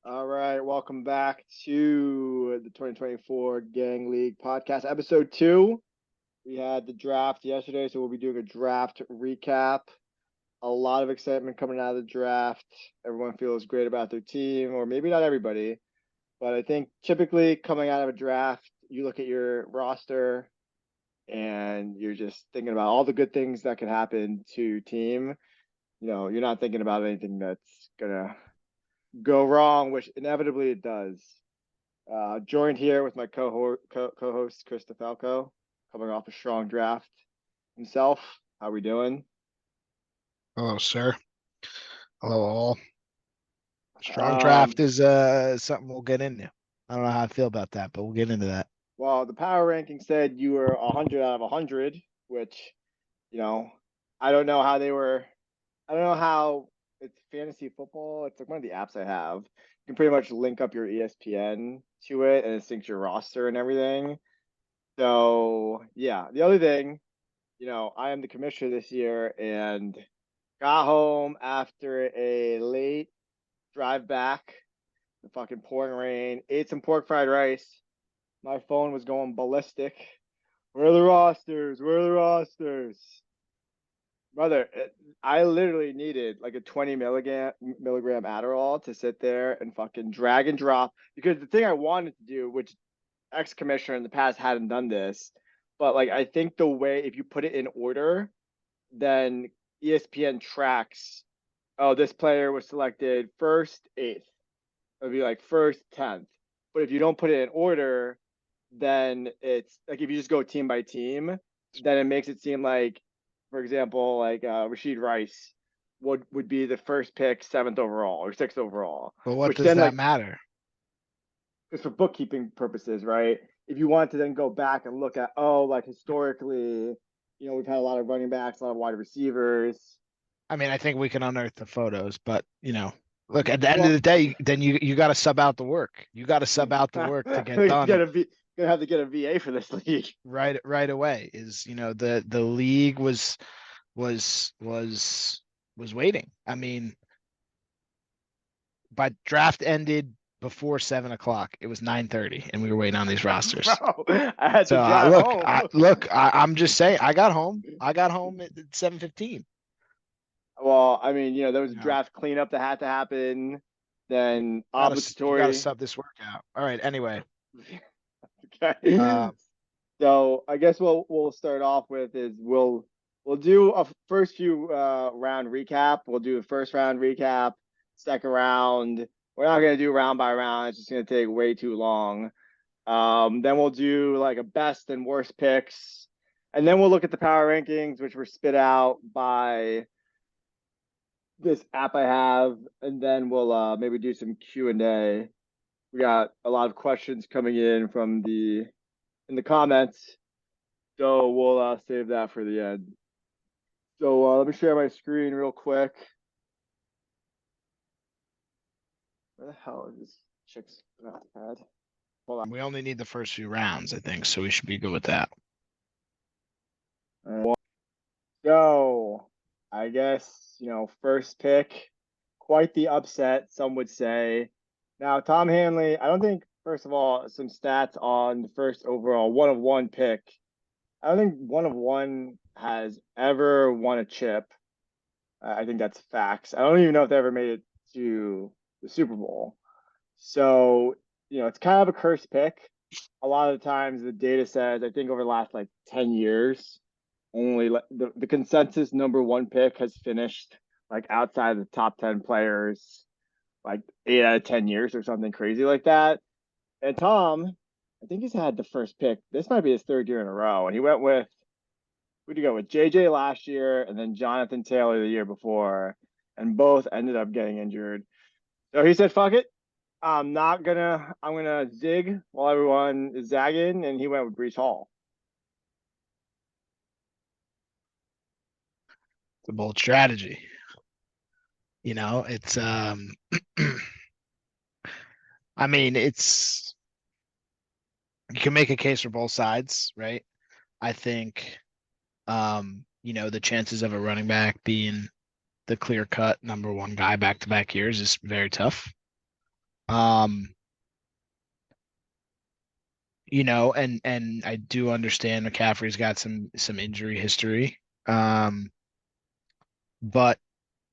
All right, welcome back to the 2024 Gang League podcast, episode 2. We had the draft yesterday, so we'll be doing a draft recap. A lot of excitement coming out of the draft. Everyone feels great about their team, or maybe not everybody, but I think typically coming out of a draft, you look at your roster and you're just thinking about all the good things that could happen to your team. You're not thinking about anything that's gonna go wrong, which inevitably it does. Joined here with my co-host Chris DeFalco, coming off a strong draft himself. How we doing? Hello, sir. Hello, all. Strong Um, draft is something we'll get into. I don't know how I feel about that, but we'll get into that. well, the power ranking said you were 100 out of 100, which, you know, I don't know how they were. I don't know how it's fantasy football. It's like one of the apps I have. You can pretty much link up your ESPN to it and it syncs your roster and everything. So, yeah, the other thing, I am the commissioner this year and got home after a late drive back, the fucking pouring rain, ate some pork fried rice. My phone was going ballistic. Where are the rosters? Where are the rosters? Brother, I literally needed like a 20 milligram Adderall to sit there and fucking drag and drop because the thing I wanted to do, which ex-commissioner in the past hadn't done this, but like I think the way if you put it in order, then ESPN tracks, oh, this player was selected first, eighth. It would be like first, 10th. But if you don't put it in order, then it's like if you just go team by team, then it makes it seem like, for example, like Rashid Rice would be the first pick, seventh overall or sixth overall, But what which does then that like matter? just for bookkeeping purposes, right? If you want to then go back and look at, oh, like historically, we've had a lot of running backs, a lot of wide receivers. I mean, I think we can unearth the photos, but look, at the end of Well, the day, then you got to sub out the work. You got to sub out the work to get done gonna have to get a VA for this league. right away. Is the league was was was waiting. I mean, but draft ended before 7 o'clock. It was 9:30, and we were waiting on these rosters. Bro, I had to So drive home. I'm just saying. I got home. I got home at 7:15. Well, I mean, there was a You know, draft cleanup that had to happen, then you gotta obligatory. sub this workout. All right. Anyway, Okay. uh, So I guess what we'll start off with is we'll do a first few round recap. We'll do a first round recap, second round. We're not gonna do round by round. It's just gonna take way too long. Then we'll do like a best and worst picks, and then we'll look at the power rankings, which were spit out by this app I have, and then we'll maybe do some Q&A. We got a lot of questions coming in from the in the comments, so we'll save that for the end. So let me share my screen real quick. Where the hell is this chick's pad? Hold we only need the first few rounds, I think, so we should be good with that. on. So I guess first pick, quite the upset, some would say. Now Tom Hanley, I don't think first of all some stats on the first overall one of one pick. I don't think one of one has ever won a chip. I think that's facts. I don't even know if they ever made it to the Super Bowl. So, it's kind of a cursed pick. A lot of the times the data says, I think over the last like 10 years, only the consensus number one pick has finished like outside the top 10 players, like 8 out of 10 years or something crazy like that. And Tom, I think he's had the first pick. This might be his third year in a row. And he went with who'd you go with? JJ last year and then Jonathan Taylor the year before. And both ended up getting injured. So he said, fuck it. I'm gonna zig while everyone is zagging, and he went with Brees Hall. It's a bold strategy. It's I mean, it's you can make a case for both sides, right? I think the chances of a running back being the clear cut number one guy back to back years is very tough. Um, and I do understand McCaffrey's got some injury history. Um, but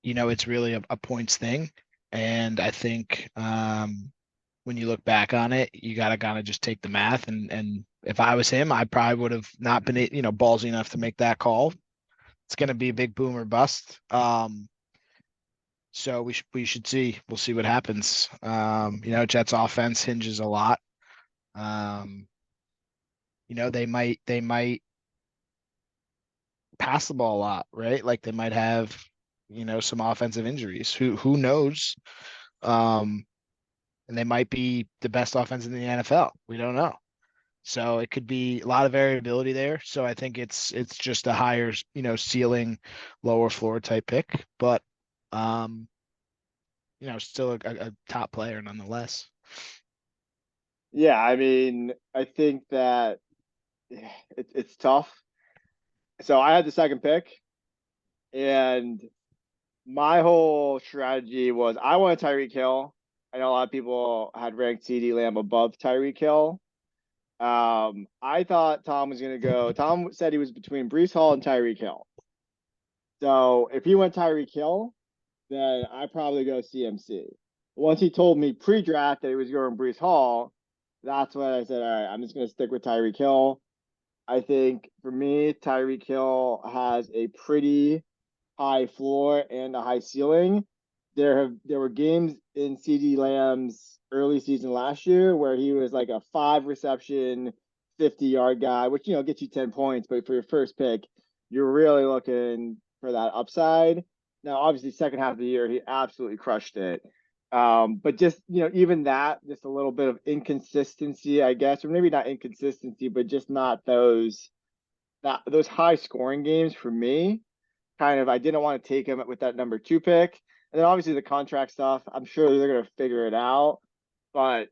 it's really a points thing. And I think when you look back on it, you gotta kind of just take the math and if I was him, I probably would have not been, ballsy enough to make that call. It's gonna be a big boom or bust. So we should see. We'll see what happens. Jets offense hinges a lot. Um, they might pass the ball a lot, right? Like they might have, some offensive injuries. Who knows? Um, and they might be the best offense in the NFL. We don't know. So it could be a lot of variability there. So I think it's just a higher, ceiling, lower floor type pick, but um, still a top player nonetheless. Yeah, I mean, I think that it's tough. So I had the second pick, and my whole strategy was I wanted Tyreek Hill. I know a lot of people had ranked CeeDee Lamb above Tyreek Hill. I thought Tom was going to go. Tom said he was between Brees Hall and Tyreek Hill. So if he went Tyreek Hill, then I probably go CMC. Once he told me pre-draft that he was going Brees Hall, that's when I said, all right, I'm just going to stick with Tyreek Hill. I think for me, Tyreek Hill has a pretty high floor and a high ceiling. There were games in CeeDee Lamb's early season last year where he was like a 5 reception, 50-yard guy, which gets you 10 points, but for your first pick, you're really looking for that upside. Now, obviously, second half of the year, he absolutely crushed it. But just even that, just a little bit of inconsistency, I guess, or maybe not inconsistency, but just not those high scoring games for me. Kind of, I didn't want to take him with that number 2 pick. And then obviously the contract stuff, I'm sure they're going to figure it out. But,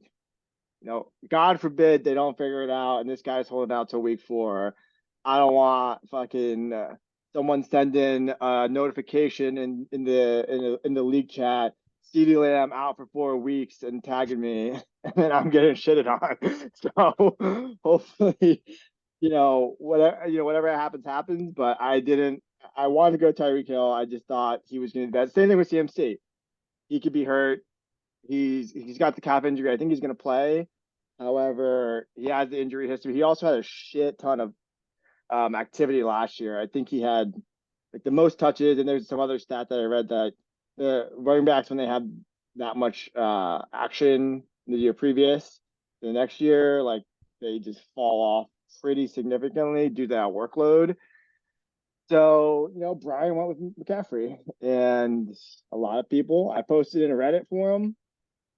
God forbid they don't figure it out and this guy's holding out till week 4. I don't want fucking someone sending a notification in the league chat, CeeDee Lamb out for 4 weeks and tagging me, and then I'm getting shitted on. So hopefully, whatever happens, happens. But I didn't. I wanted to go Tyreek Hill. I just thought he was going to be bad. Same thing with CMC. He could be hurt. He's got the calf injury. I think he's going to play. However, he has the injury history. He also had a shit ton of activity last year. I think he had like the most touches, and there's some other stat that I read that the running backs when they have that much action the year previous, the next year, like they just fall off pretty significantly due to that workload. So, Brian went with McCaffrey, and a lot of people, I posted in a Reddit forum.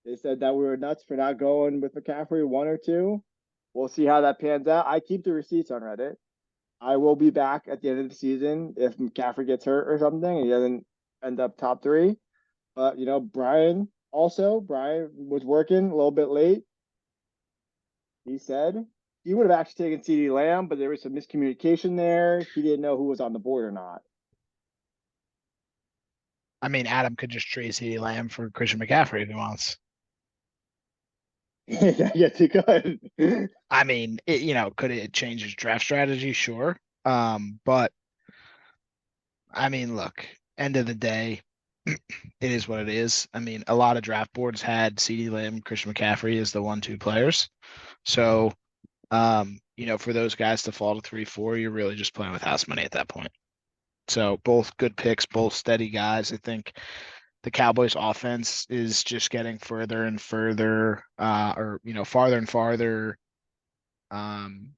They said that we were nuts for not going with McCaffrey 1 or 2. We'll see how that pans out. I keep the receipts on Reddit. I will be back at the end of the season if McCaffrey gets hurt or something and he doesn't end up top 3. But Brian was working a little bit late. He said he would have actually taken CeeDee Lamb, but there was some miscommunication there. He didn't know who was on the board or not. I mean, Adam could just trade CeeDee Lamb for Christian McCaffrey if he wants. Yes, he could. I mean, could it change his draft strategy? Sure. But I mean, look, end of the day, it is what it is. I mean, a lot of draft boards had CeeDee Lamb, Christian McCaffrey as the 1-2 players. So, for those guys to fall to 3-4, you're really just playing with house money at that point. So both good picks, both steady guys. I think the Cowboys offense is just getting further and further, farther and farther um,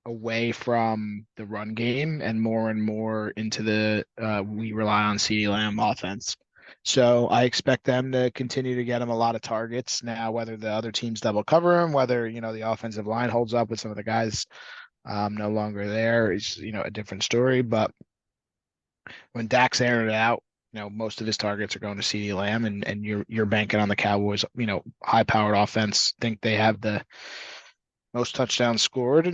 away from the run game and more into the we rely on CeeDee Lamb offense. So I expect them to continue to get him a lot of targets. Now, whether the other teams double cover him, whether the offensive line holds up with some of the guys no longer there is a different story. But when Dak's airing it out, most of his targets are going to CeeDee Lamb, and you're banking on the Cowboys, high powered offense. Think they have the most touchdowns scored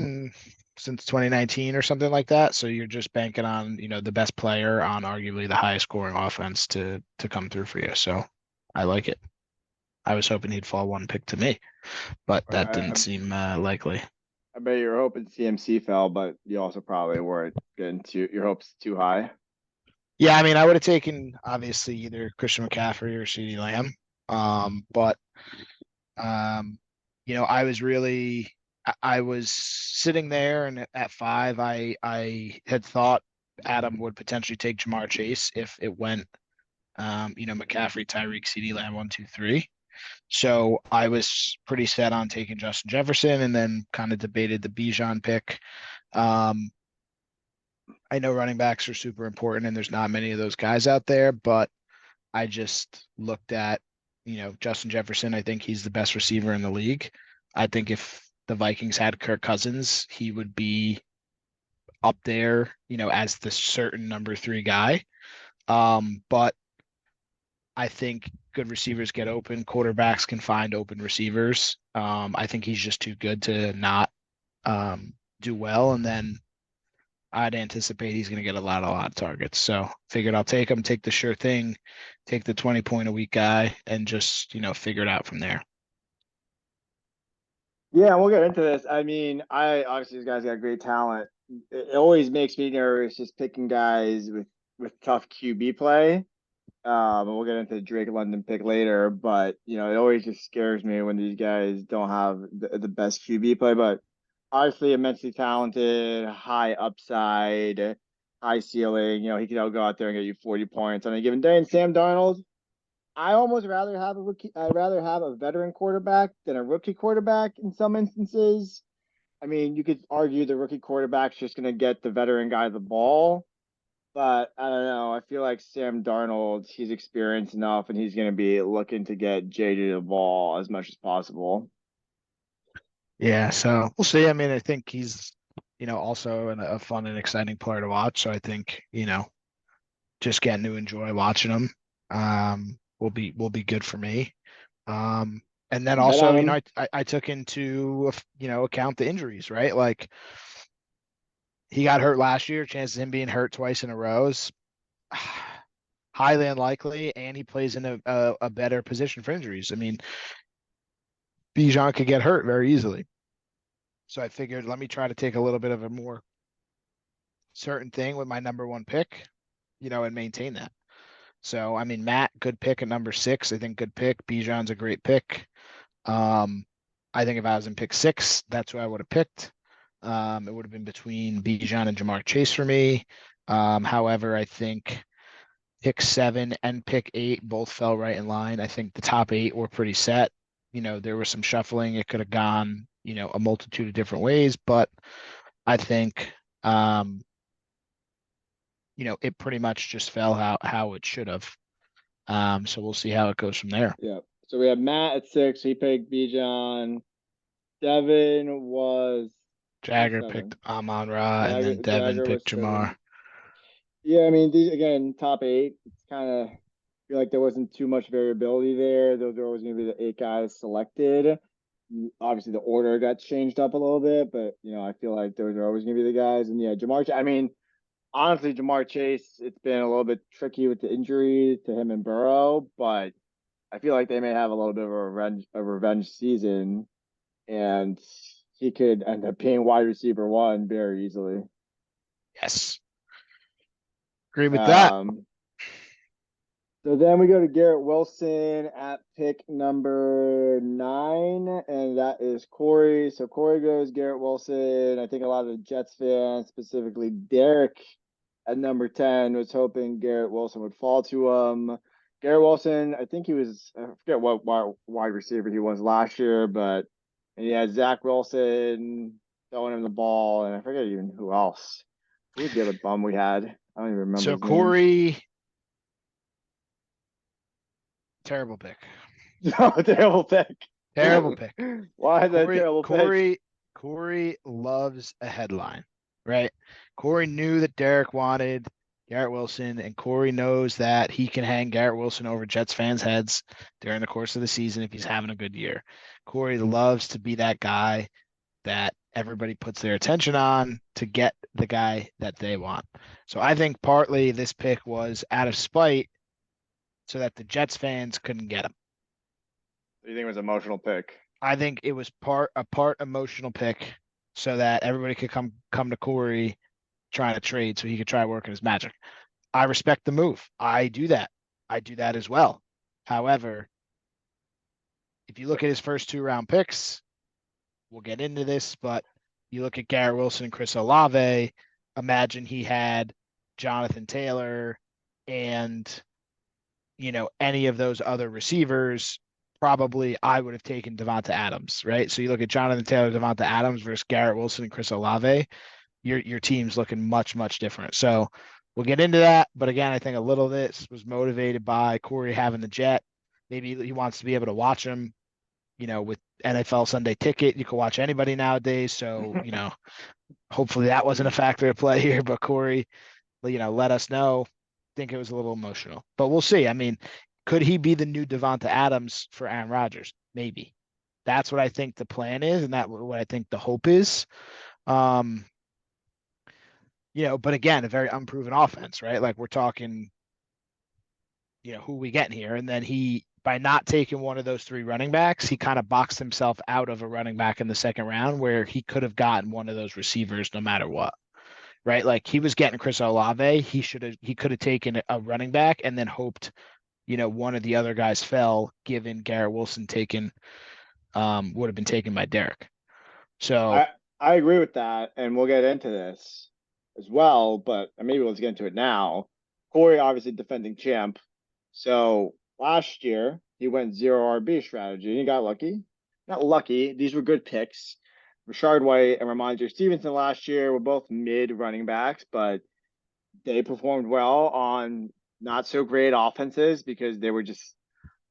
since 2019 or something like that. So you're just banking on, the best player on arguably the highest scoring offense to come through for you. So I like it. I was hoping he'd fall one pick to me, but that I, didn't I seem likely. I bet you were hoping CMC fell, but you also probably weren't getting your hopes too high. Yeah, I mean, I would have taken obviously either Christian McCaffrey or CeeDee Lamb. But I was really I was sitting there, and at 5, I had thought Adam would potentially take Jamar Chase if it went McCaffrey, Tyreek, CeeDee Lamb 1, 2, 3. So I was pretty set on taking Justin Jefferson, and then kind of debated the Bijan pick. Um, I know running backs are super important, and there's not many of those guys out there, but I just looked at, Justin Jefferson. I think he's the best receiver in the league. I think if the Vikings had Kirk Cousins, he would be up there, as the certain number 3 guy. But I think good receivers get open. Quarterbacks can find open receivers. I think he's just too good to not do well. And then I'd anticipate he's going to get a lot of targets. So figured I'll take him, take the sure thing, take the 20 point a week guy, and just, figure it out from there. Yeah, we'll get into this. I mean, I obviously these guys got great talent. It always makes me nervous just picking guys with tough QB play. And we'll get into the Drake London pick later, but it always just scares me when these guys don't have the best QB play. But obviously, immensely talented, high upside, high ceiling. He could go out there and get you 40 points on a given day. And Sam Darnold, I almost rather have a rookie. I'd rather have a veteran quarterback than a rookie quarterback in some instances. I mean, you could argue the rookie quarterback's just going to get the veteran guy the ball, but I don't know. I feel like Sam Darnold, he's experienced enough and he's going to be looking to get JJ the ball as much as possible. Yeah, so we'll see. I mean, I think he's, also a fun and exciting player to watch. So I think, just getting to enjoy watching him will be good for me. And then Bet on also, him. I took into account the injuries, right? Like he got hurt last year. Chances of him being hurt twice in a row is highly unlikely, and he plays in a better position for injuries. I mean, Bijan could get hurt very easily. So I figured let me try to take a little bit of a more certain thing with my number 1 pick, and maintain that. So I mean, Matt, good pick at number 6. I think good pick. Bijan's a great pick. Um, I think if I was in pick 6, that's who I would have picked. It would have been between Bijan and Jamar Chase for me. However, I think pick 7 and pick 8 both fell right in line. I think the top 8 were pretty set. There was some shuffling. It could have gone, a multitude of different ways, but I think, it pretty much just fell how it should have. So we'll see how it goes from there. Yeah. So we have Matt at 6. He picked Bijan. Devin was who's Jagger picked 7? Amon Ra, and then Devin Jagger was picked 7. Jamar. Yeah, I mean, these again, top 8. It's kind of feel like there wasn't too much variability there. Those are always going to be the 8 guys selected. Obviously, the order got changed up a little bit, but I feel like those are always going to be the guys. And yeah, I mean, honestly, Jamar Chase, it's been a little bit tricky with the injury to him and Burrow, but I feel like they may have a little bit of a revenge season, and he could end up being wide receiver 1 very easily. Yes, agree with that. Um, So then we go to Garrett Wilson at pick number 9, and that is Corey. So Corey goes Garrett Wilson. I think a lot of the Jets fans, specifically Derek at number 10, was hoping Garrett Wilson would fall to him. Garrett Wilson, I think I forget what wide receiver he was last year, but and he had Zach Wilson throwing him the ball, and I forget even who else. Who was the other bum we had? I don't even remember So his name. Corey, terrible pick. No, terrible pick. Terrible pick. Why is that a Corey, terrible pick? Corey, Corey loves a headline, right? Corey knew that Derek wanted Garrett Wilson, and Corey knows that he can hang Garrett Wilson over Jets fans' heads during the course of the season if he's having a good year. Corey loves to be that guy that everybody puts their attention on to get the guy that they want. So I think partly this pick was out of spite so that the Jets fans couldn't get him. You think it was an emotional pick? I think it was a part emotional pick so that everybody could come to Corey trying to trade so he could try working his magic. I respect the move. I do that. I do that as well. However, if you look at his first 2 round picks, we'll get into this, but you look at Garrett Wilson and Chris Olave, imagine he had Jonathan Taylor and any of those other receivers, probably I would have taken Devonta Adams, right? So you look at Jonathan Taylor, Devonta Adams versus Garrett Wilson and Chris Olave, your team's looking much, much different. So we'll get into that. But again, I think a little of this was motivated by Corey having the jet. Maybe he wants to be able to watch him, with NFL Sunday Ticket. You can watch anybody nowadays. So, hopefully that wasn't a factor at play here. But Corey, let us know. Think it was a little emotional, but we'll see. I mean, could he be the new Devonta Adams for Aaron Rodgers? Maybe. That's what I think the plan is, and that what I think the hope is. Um, but again, a very unproven offense, right? Like we're talking, who we getting here, and then he by not taking one of those 3 running backs, he kind of boxed himself out of a running back in the second round where he could have gotten one of those receivers no matter what. Right? Like he was getting Chris Olave. He could have taken a running back and then hoped, one of the other guys fell, given Garrett Wilson would have been taken by Derek. So I I agree with that, and we'll get into this as well. But maybe let's get into it now. Corey, obviously defending champ. So last year he went zero RB strategy. He got lucky. Not lucky. These were good picks. Rashard White and Ramondre Stevenson last year were both mid running backs, but they performed well on not so great offenses because they were just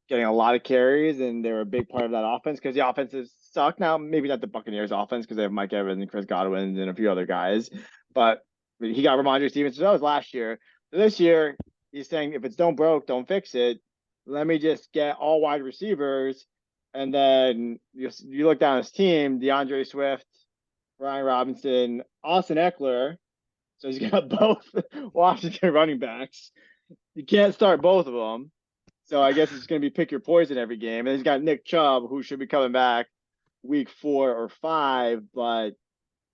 getting a lot of carries and they were a big part of that offense because the offenses suck. Now, maybe not the Buccaneers offense because they have Mike Evans and Chris Godwin and a few other guys, but he got Ramondre Stevenson. That was last year. So this year, he's saying if it's don't broke, don't fix it. Let me just get all wide receivers. And then you look down his team, DeAndre Swift, Ryan Robinson, Austin Eckler. So he's got both Washington running backs. You can't start both of them. So I guess it's going to be pick your poison every game. And he's got Nick Chubb, who should be coming back week 4 or 5. But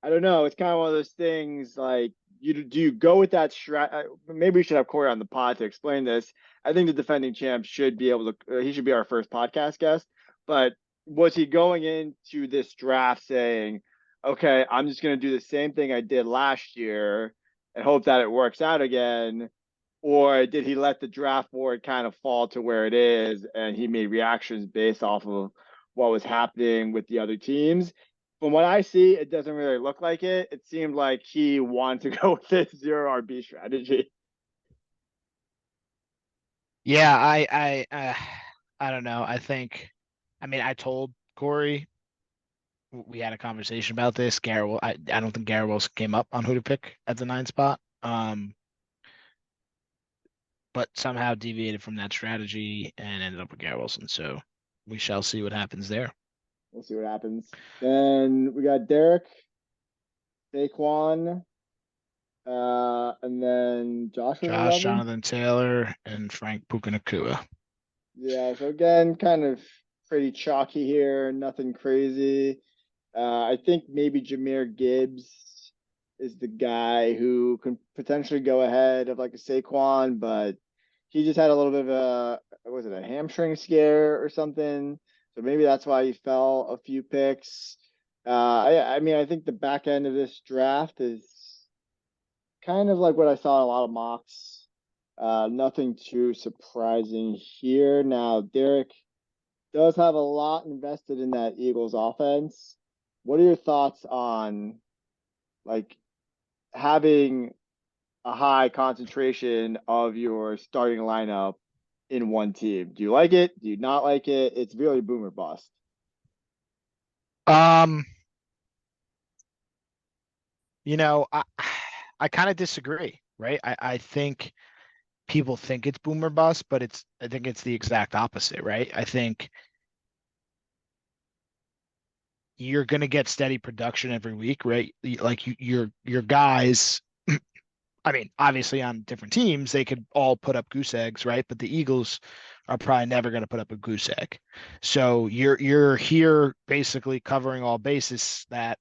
I don't know. It's kind of one of those things like, do you go with that strat? Maybe we should have Corey on the pod to explain this. I think the defending champ should be able to, he should be our first podcast guest. But was he going into this draft saying, okay, I'm just going to do the same thing I did last year and hope that it works out again? Or did he let the draft board kind of fall to where it is and he made reactions based off of what was happening with the other teams? From what I see, it doesn't really look like it. It seemed like he wanted to go with this zero RB strategy. yeah, I don't know. I mean, I told Corey we had a conversation about this. I don't think Garrett Wilson came up on who to pick at the 9 spot. But somehow deviated from that strategy and ended up with Garrett Wilson. So we shall see what happens there. We'll see what happens. Then we got Derek, Saquon, and then Josh was Josh, 11. Jonathan Taylor, and Frank Puka. Yeah, so again, kind of pretty chalky here, nothing crazy. I think maybe Jahmyr Gibbs is the guy who can potentially go ahead of like a Saquon, but he just had a little bit of was it a hamstring scare or something? So maybe that's why he fell a few picks. I mean, I think the back end of this draft is kind of like what I saw in a lot of mocks. Nothing too surprising here. Now, Derek does have a lot invested in that Eagles offense. What are your thoughts on like having a high concentration of your starting lineup in one team? Do you like it? Do you not like it? It's really boomer bust. Um, you know, I I kind of disagree, right? I think people think it's boomer bust, but I think it's the exact opposite, right? I think you're going to get steady production every week, right? Like your guys I mean, obviously on different teams, they could all put up goose eggs, right? But the Eagles are probably never going to put up a goose egg. So you're here basically covering all bases that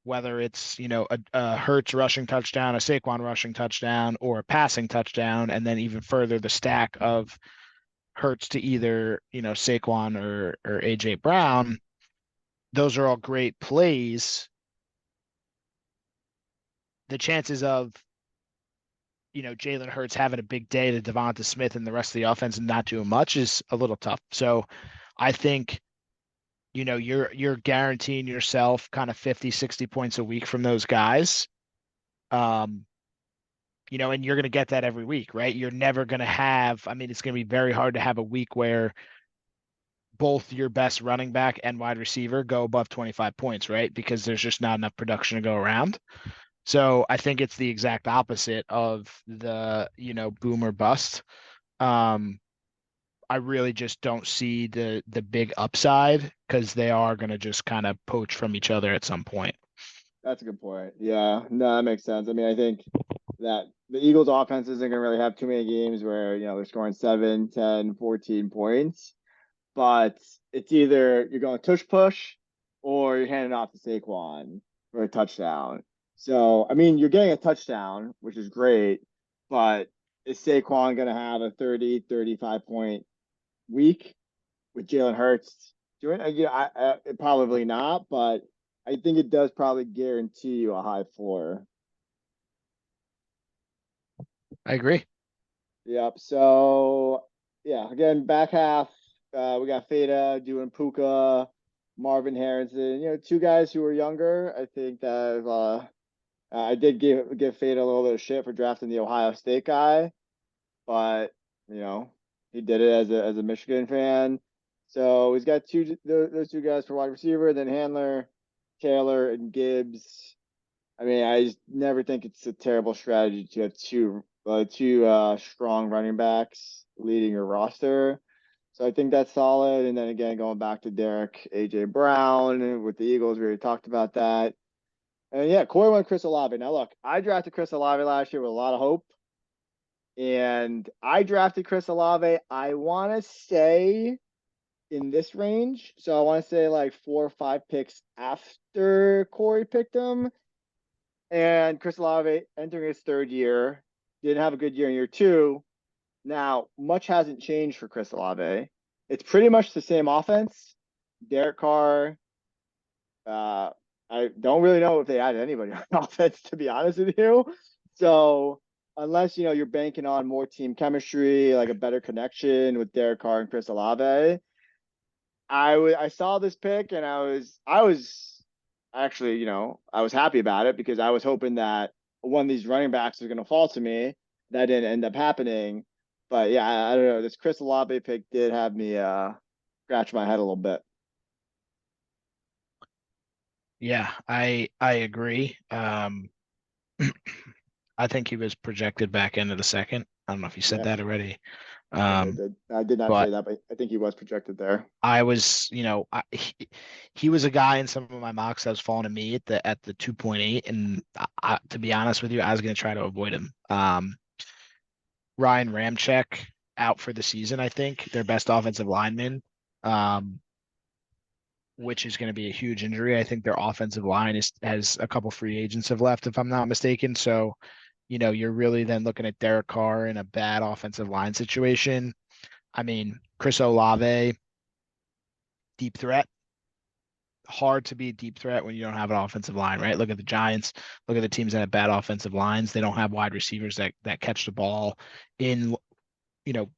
whether it's, a Hurts rushing touchdown, a Saquon rushing touchdown, or a passing touchdown, and then even further the stack of Hurts to either, Saquon or AJ Brown, those are all great plays. The chances of Jalen Hurts having a big day to Devonta Smith and the rest of the offense and not doing much is a little tough. So I think, you're guaranteeing yourself kind of 50, 60 points a week from those guys. Um, and you're going to get that every week, right? You're never going to have, I mean, it's going to be very hard to have a week where both your best running back and wide receiver go above 25 points, right? Because there's just not enough production to go around. So I think it's the exact opposite of the, boom or bust. Um, I really just don't see the big upside because they are going to just kind of poach from each other at some point. That's a good point. Yeah, no, that makes sense. I mean, I think that the Eagles offense isn't going to really have too many games where, they're scoring 7, 10, 14 points, but it's either you're going tush push or you're handing off to Saquon for a touchdown. So, I mean, you're getting a touchdown, which is great, but is Saquon going to have a 30, 35 point week with Jalen Hurts doing it? Probably not, but I think it does probably guarantee you a high floor. I agree. Yep. So yeah, again, back half, we got Fada doing Puka, Marvin Harrison. Two guys who were younger. I think that I did give Fada a little bit of shit for drafting the Ohio State guy, but he did it as a Michigan fan. So he's got those two guys for wide receiver, then Handler, Taylor, and Gibbs. I mean, I just never think it's a terrible strategy to have two strong running backs leading your roster. So I think that's solid. And then again, going back to Derek, AJ Brown with the Eagles, we already talked about that. And yeah, Corey went Chris Olave. Now look, I drafted Chris Olave last year with a lot of hope. And I drafted Chris Olave, I want to say in this range. So I want to say like 4 or 5 picks after Corey picked him. And Chris Olave entering his third year, didn't have a good year in year 2. Now, much hasn't changed for Chris Olave. It's pretty much the same offense. Derek Carr. I don't really know if they added anybody on offense, to be honest with you. So unless you're banking on more team chemistry, like a better connection with Derek Carr and Chris Olave, I saw this pick and I was actually, I was happy about it because I was hoping that one of these running backs was going to fall to me. That didn't end up happening. But yeah, I don't know. This Chris Olave pick did have me scratch my head a little bit. Yeah, I agree. I think he was projected back into the second. I don't know if you said Yeah, that already. I think I Um, did. I did not say but that, but I think he was projected there. I was, he was a guy in some of my mocks that was falling to me at the 2.8, and to be honest with you, I was going to try to avoid him. Ryan Ramczyk out for the season, I think, their best offensive lineman, um, which is going to be a huge injury. I think their offensive line has a couple free agents have left, if I'm not mistaken. So, you're really then looking at Derek Carr in a bad offensive line situation. I mean, Chris Olave, deep threat. Hard to be a deep threat when you don't have an offensive line, right? Look at the Giants. Look at the teams that have bad offensive lines. They don't have wide receivers that catch the ball in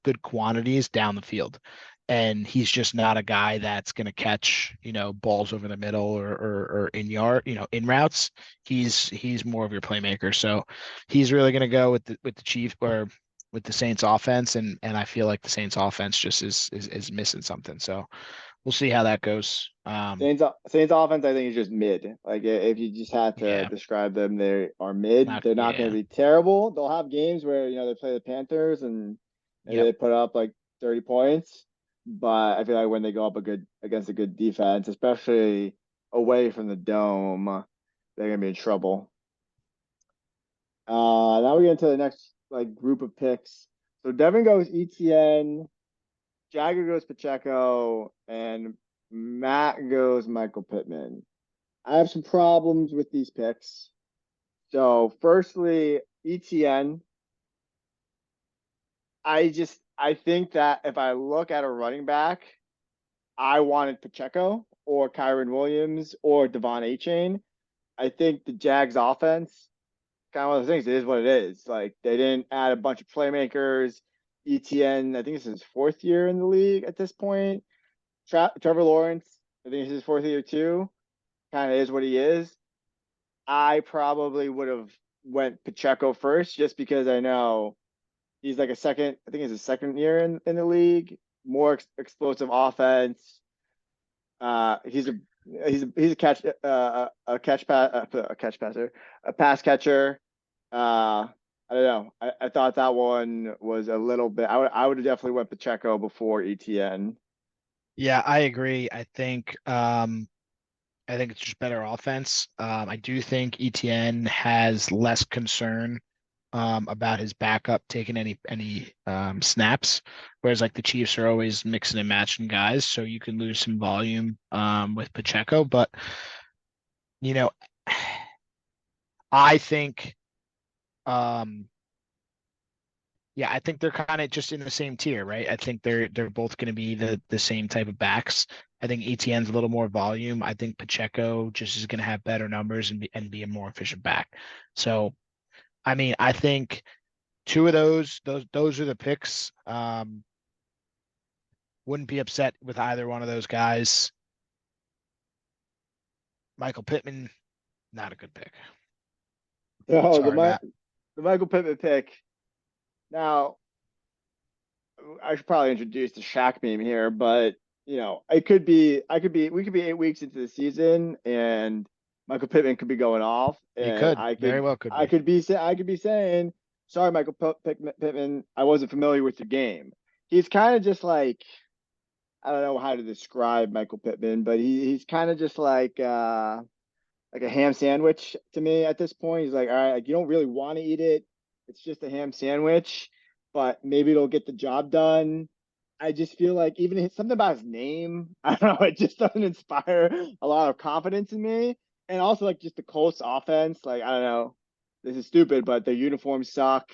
good quantities down the field. And he's just not a guy that's going to catch, balls over the middle or in yard, in routes. He's more of your playmaker. So he's really going to go with the Chief or with the Saints offense. And I feel like the Saints offense just is missing something. So we'll see how that goes. Saints offense, I think, is just mid. Like if you just had to Yeah, describe them, they are mid. not, They're not going yeah. to be terrible. They'll have games where they play the Panthers and maybe Yep. they put up like 30 points. But I feel like when they go up against a good defense, especially away from the dome, they're gonna be in trouble. Now we get into the next like group of picks. So Devin goes ETN, Jagger goes Pacheco, and Matt goes Michael Pittman. I have some problems with these picks. So firstly, ETN. I think that if I look at a running back, I wanted Pacheco or Kyron Williams or Devon Achane. I think the Jags offense, kind of one of those things, it is what it is. Like they didn't add a bunch of playmakers. ETN, I think this is his fourth year in the league at this point. Trevor Lawrence, I think this is his fourth year too. Kind of is what he is. I probably would have went Pacheco first just because I know he's like a second, I think it's his second year in the league. More explosive offense. He's a catch a catch pass a catch passer, a pass catcher. I don't know. I thought that one was a little bit. I would have definitely went Pacheco before ETN. Yeah, I agree. I think it's just better offense. I do think ETN has less concern about his backup taking any snaps, whereas like the Chiefs are always mixing and matching guys, so you can lose some volume with Pacheco. But you know, I think um yeah, I think they're kind of just in the same tier, right? I think they're both going to be the same type of backs. I think ETN's a little more volume. I think Pacheco just is going to have better numbers and be a more efficient back. So, I mean, I think two of those are the picks. Wouldn't be upset with either one of those guys. Michael Pittman, not a good pick. So Sorry, Matt. the Michael Pittman pick. Now I should probably introduce the Shaq meme here, but we could be 8 weeks into the season and Michael Pittman could be going off, You and could very well could I be. could be I could be saying, sorry, Pittman, I wasn't familiar with your game. He's kind of just like, I don't know how to describe Michael Pittman, but he's kind of just like a ham sandwich to me at this point. He's like, all right, like you don't really want to eat it. It's just a ham sandwich, but maybe it'll get the job done. I just feel like something about his name, I don't know, it just doesn't inspire a lot of confidence in me. And also like just the Colts offense, like I don't know, this is stupid, but their uniforms suck.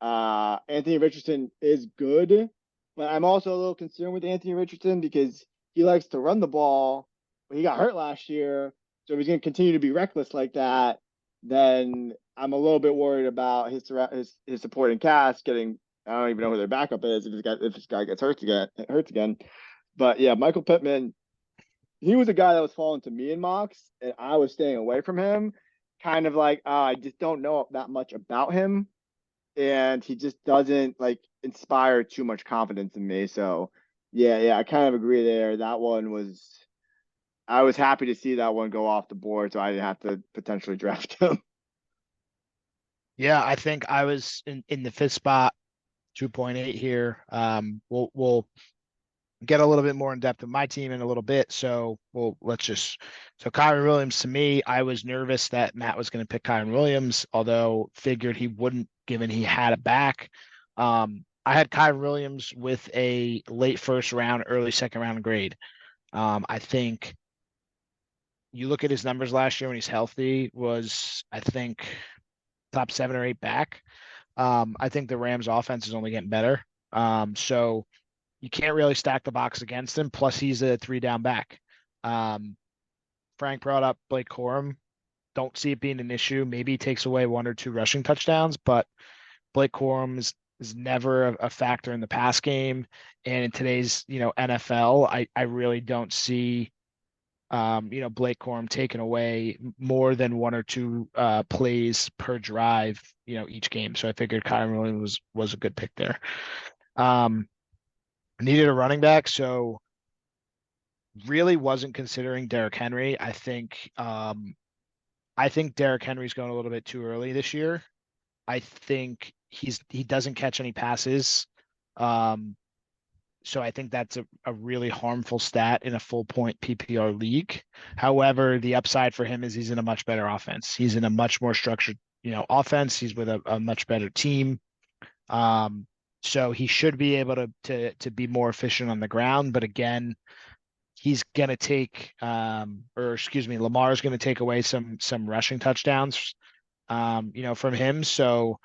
Anthony Richardson is good, but I'm also a little concerned with Anthony Richardson because he likes to run the ball, but he got hurt last year. So if he's going to continue to be reckless like that, then I'm a little bit worried about his supporting cast getting. I don't even know who their backup is if this guy gets hurt again. But yeah, Michael Pittman, he was a guy that was falling to me in mocks, and I was staying away from him. Kind of like I just don't know that much about him, and he just doesn't like inspire too much confidence in me. So yeah, I kind of agree there. That one was I was happy to see that one go off the board, so I didn't have to potentially draft him. Yeah, I think I was in the fifth spot, 2.8 here. We'll get a little bit more in depth of my team in a little bit. So so Kyron Williams to me, I was nervous that Matt was going to pick Kyron Williams, although figured he wouldn't given he had it back. I had Kyron Williams with a late first round, early second round grade. I think you look at his numbers last year when he's healthy was, I think, top 7 or 8 back. I think the Rams offense is only getting better. So you can't really stack the box against him. Plus, he's a 3 down back. Um, Frank brought up Blake Corum. Don't see it being an issue. Maybe he takes away 1 or 2 rushing touchdowns, but Blake Corum is never a factor in the pass game. And in today's NFL, I really don't see Blake Corum taking away more than 1 or 2 plays per drive, each game. So I figured Kyron Williams was a good pick there. Um, Needed a running back, so really wasn't considering Derrick Henry. I think Derrick Henry's going a little bit too early this year. I think he doesn't catch any passes. Um, so I think that's a really harmful stat in a full point PPR league. However, the upside for him is he's in a much better offense. He's in a much more structured, offense. He's with a much better team. Um, so he should be able to be more efficient on the ground. But again, he's gonna take or excuse me, Lamar's gonna take away some rushing touchdowns from him. So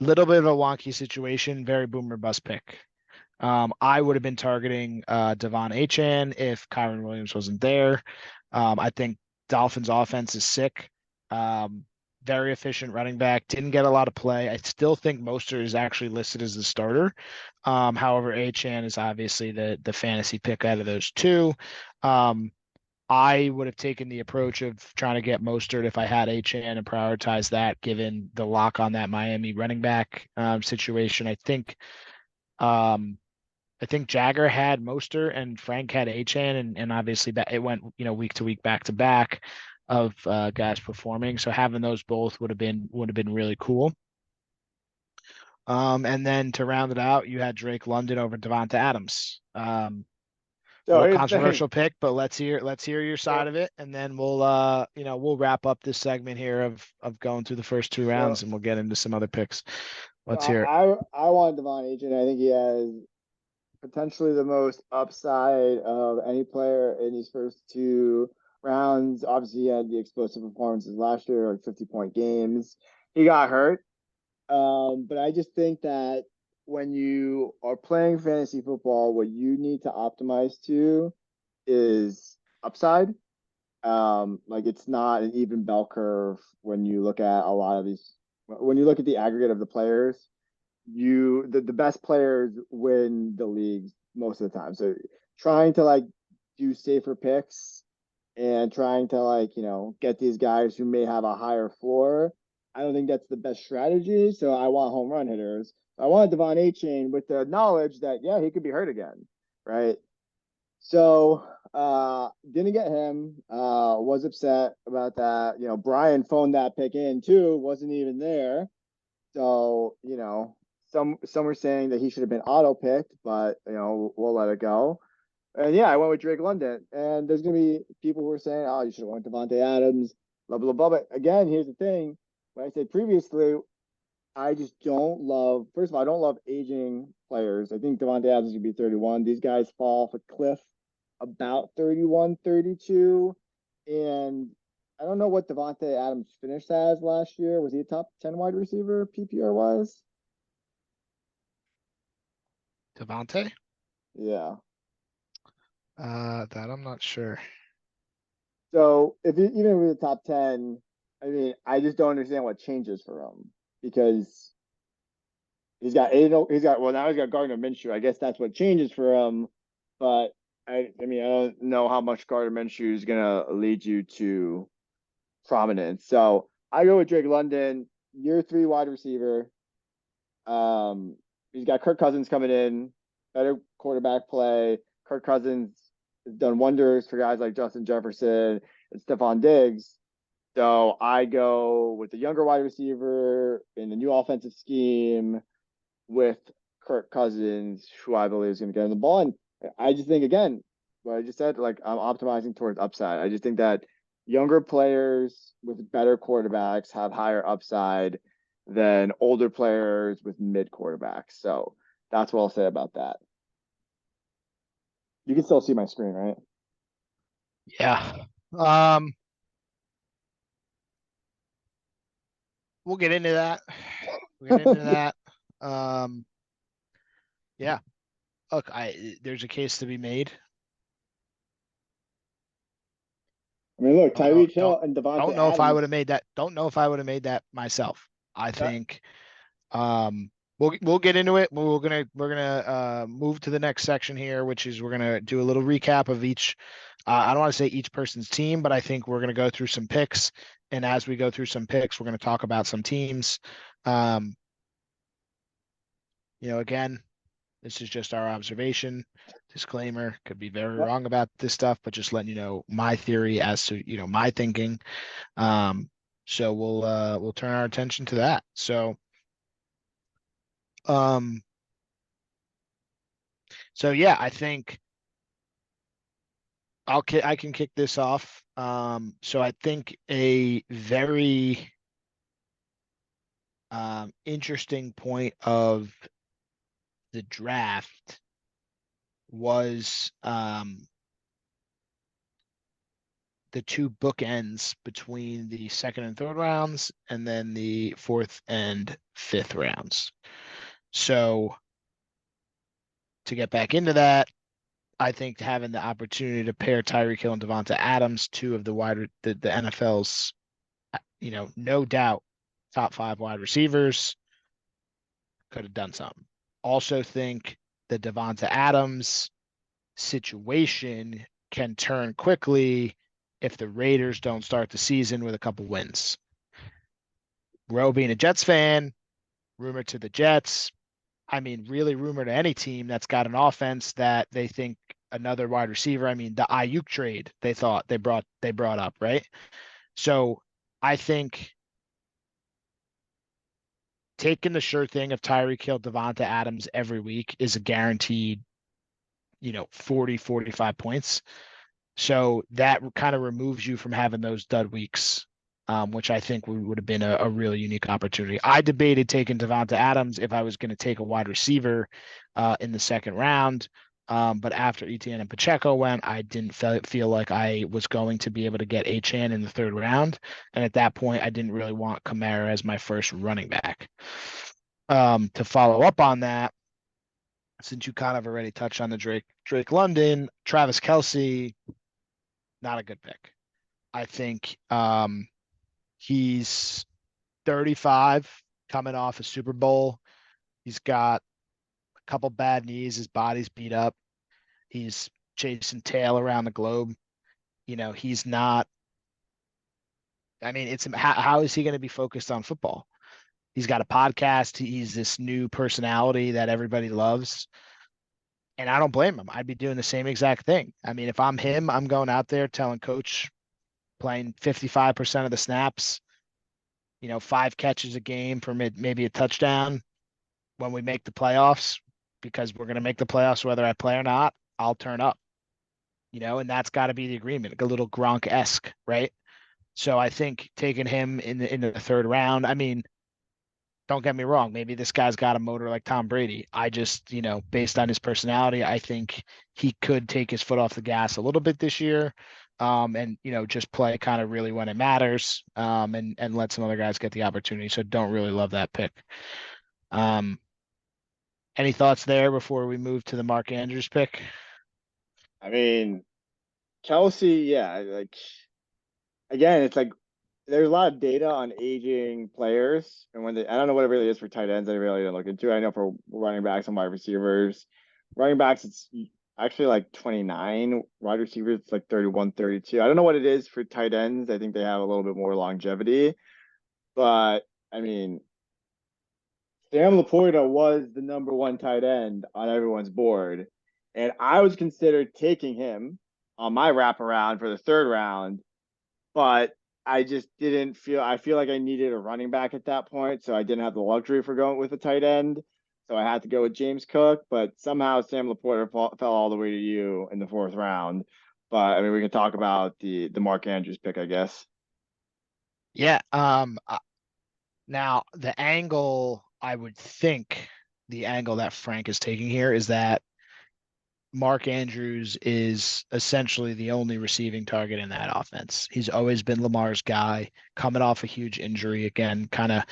little bit of a wonky situation, very boomer bust pick. I would have been targeting Devon Achane if Kyron Williams wasn't there. I think Dolphins offense is sick. Um, very efficient running back. Didn't get a lot of play. I still think Mostert is actually listed as the starter. However, Achane is obviously the fantasy pick out of those two. I would have taken the approach of trying to get Mostert if I had Achane and prioritize that, given the lock on that Miami running back situation. Um, I think Jagger had Mostert and Frank had Achane, and obviously that it went week to week, back to back of guys performing. So having those both would have been really cool. And then to round it out, you had Drake London over Devonta Adams. A So little here's the thing. controversial pick, but let's hear your side So, of it, and then we'll wrap up this segment here of going through the first two so, rounds, and we'll get into some other picks. so Let's hear it. I want Devon Agent. I think he has potentially the most upside of any player in these first two rounds. Obviously, he had the explosive performances last year, like 50-point games. He got hurt. But I just think that when you are playing fantasy football, what you need to optimize to is upside. Like it's not an even bell curve when you look at a lot of these. When you look at the aggregate of the players, the best players win the leagues most of the time. So trying to like do safer picks and trying to like get these guys who may have a higher floor. I don't think that's the best strategy. So I want home run hitters. I want Devon Achane with the knowledge that yeah he could be hurt again, right? So didn't get him. Was upset about that. Brian phoned that pick in too. Wasn't even there. So some were saying that he should have been auto picked, but we'll let it go. And yeah, I went with Drake London. And there's gonna be people who are saying, "Oh, you should have went Devontae Adams." Blah blah blah. But again, here's the thing: what I said previously, I just don't love. First of all, I don't love aging players. I think Devontae Adams is gonna be 31. These guys fall off a cliff about 31, 32, and I don't know what Devontae Adams finished as last year. Was he a top 10 wide receiver PPR wise? Devontae? Yeah. That I'm not sure. So if you, even with the top 10, I mean, I just don't understand what changes for him because now he's got Gardner Minshew. I guess that's what changes for him. But I mean, I don't know how much Gardner Minshew is gonna lead you to prominence. So I go with Drake London, year three wide receiver. He's got Kirk Cousins coming in, better quarterback play. Kirk Cousins has done wonders for guys like Justin Jefferson and Stephon Diggs. So I go with the younger wide receiver in the new offensive scheme with Kirk Cousins, who I believe is going to get him the ball. And I just think, again, what I just said, like I'm optimizing towards upside. I just think that younger players with better quarterbacks have higher upside than older players with mid quarterbacks. So that's what I'll say about that. You can still see my screen, right? Yeah. Um, we'll get into that. We'll get into that. Um, yeah. Look, there's a case to be made. I mean, look, Don't know. Tyreek Hill and Devontae Don't know if I would have Adams. made that. Don't know if I would have made that myself. I That, think we'll get into it. We're gonna move to the next section here, which is we're gonna do a little recap of each. I don't want to say each person's team, but I think we're gonna go through some picks, and as we go through some picks, we're gonna talk about some teams. Um, again, this is just our observation. Disclaimer, could be very that, wrong about this stuff, but just letting you know my theory as to my thinking. Um, so we'll turn our attention to that. So um yeah, I think I can kick this off. So I think a very interesting point of the draft was the two bookends between the second and third rounds and then the fourth and fifth rounds. So to get back into that, I think having the opportunity to pair Tyreek Hill and Devonta Adams, two of the NFL's, no doubt top 5 wide receivers, could have done something. Also think the Devonta Adams situation can turn quickly if the Raiders don't start the season with a couple wins. Rowe being a Jets fan, rumor to the Jets. I mean, really rumor to any team that's got an offense that they think another wide receiver. I mean, the Ayuk trade they thought they brought up, right? So I think taking the sure thing of Tyreek Hill, Devonta Adams every week is a guaranteed, 40, 45 points. So that kind of removes you from having those dud weeks, which I think would have been a really unique opportunity. I debated taking Devonta Adams if I was going to take a wide receiver in the second round. But after Etienne and Pacheco went, I didn't feel like I was going to be able to get Achane in the third round. And at that point, I didn't really want Kamara as my first running back. To follow up on that, since you kind of already touched on the Drake London, Travis Kelce, not a good pick. I think he's 35, coming off a Super Bowl. He's got a couple bad knees. His body's beat up. He's chasing tail around the globe. He's not. I mean, it's how is he going to be focused on football? He's got a podcast. He's this new personality that everybody loves. And I don't blame him. I'd be doing the same exact thing. I mean, if I'm him, I'm going out there telling coach, playing 55% of the snaps, 5 catches a game for maybe a touchdown when we make the playoffs, because we're going to make the playoffs whether I play or not. I'll turn up, and that's got to be the agreement, like a little Gronk-esque, right? So I think taking him in the third round, I mean, don't get me wrong, maybe this guy's got a motor like Tom Brady. I just, based on his personality, I think he could take his foot off the gas a little bit this year. And just play kind of really when it matters, and let some other guys get the opportunity. So don't really love that pick. Um, any thoughts there before we move to the Mark Andrews pick? I mean, Kelsey, yeah, like again, it's like there's a lot of data on aging players, and when they, I don't know what it really is for tight ends. I really didn't look into. I know for running backs and wide receivers, running backs it's actually like 29. Wide receivers it's like 31, 32. I don't know what it is for tight ends. I think they have a little bit more longevity, but I mean, Sam Laporta was the number one tight end on everyone's board, and I was considered taking him on my wraparound for the third round, but I just didn't feel. I feel like I needed a running back at that point, so I didn't have the luxury for going with a tight end. So I had to go with James Cook, but somehow Sam Laporta fell all the way to you in the fourth round. But I mean, we can talk about the Mark Andrews pick, I guess. Yeah. Now the angle I would think the angle that Frank is taking here is that Mark Andrews is essentially the only receiving target in that offense. He's always been Lamar's guy, coming off a huge injury. Again, kind of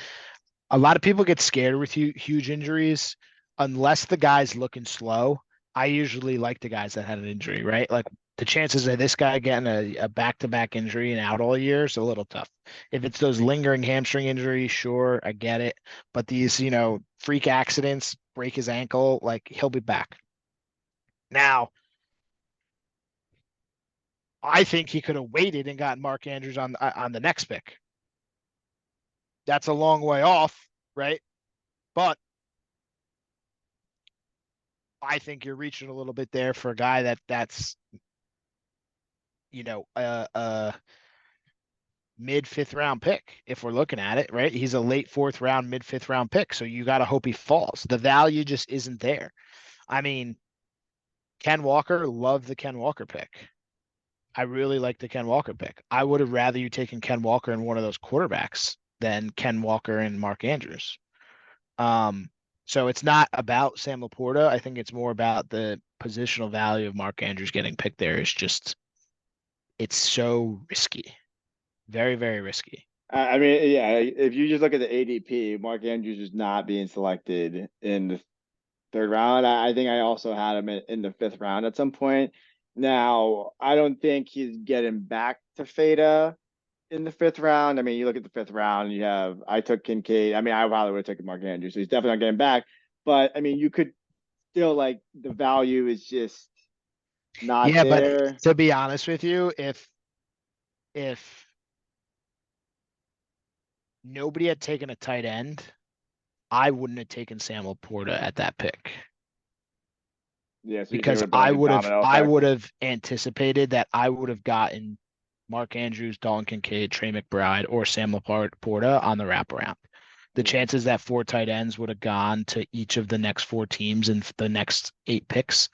a lot of people get scared with huge injuries unless the guy's looking slow. I usually like the guys that had an injury, right? Like the chances of this guy getting a back-to-back injury and out all year is a little tough. If it's those lingering hamstring injuries, sure, I get it. But these, freak accidents, break his ankle, like he'll be back. Now, I think he could have waited and gotten Mark Andrews on the next pick. That's a long way off, right? But I think you're reaching a little bit there for a guy that's a mid fifth round pick. If we're looking at it, right? He's a late fourth round, mid fifth round pick. So you got to hope he falls. The value just isn't there. I mean, Ken Walker, love the Ken Walker pick. I really like the Ken Walker pick. I would have rather you taken Ken Walker in one of those quarterbacks than Ken Walker and Mark Andrews. Um, so it's not about Sam Laporta. I think it's more about the positional value of Mark Andrews getting picked there. It's so risky. Very, very risky. I mean, yeah, if you just look at the ADP, Mark Andrews is not being selected in the third round. I think I also had him in the fifth round at some point. Now, I don't think he's getting back to Feta in the fifth round. I mean, you look at the fifth round, I took Kincaid. I mean, I probably would have taken Mark Andrews, so he's definitely not getting back. But I mean, you could still like the value is just not Yeah, but there. to be honest with you, if nobody had taken a tight end, I wouldn't have taken Sam Laporta at that pick Yeah, so you think it because would have been like a domino I effect? would have anticipated that I would have gotten Mark Andrews, Dalton Kincaid, Trey McBride, or Sam Laporta on the wraparound. The Yeah. chances that four tight ends would have gone to each of the next four teams in the next 8 picks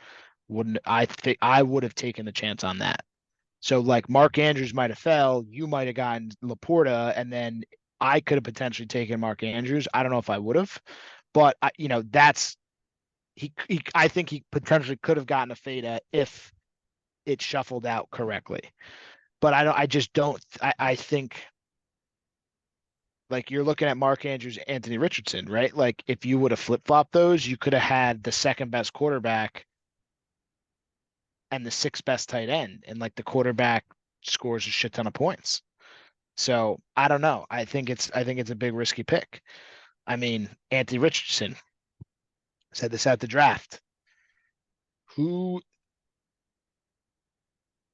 wouldn't I think I would have taken the chance on that. So like Mark Andrews might have fell, you might have gotten Laporta, and then I could have potentially taken Mark Andrews. I don't know if I would have, but that's I think he potentially could have gotten a Feta if it shuffled out correctly. But I just don't. I think like you're looking at Mark Andrews, Anthony Richardson, right? Like if you would have flip flopped those, you could have had the second best quarterback and the sixth best tight end, and like the quarterback scores a shit ton of points. So I don't know. I think it's a big risky pick. I mean, Anthony Richardson said this at the draft. Who,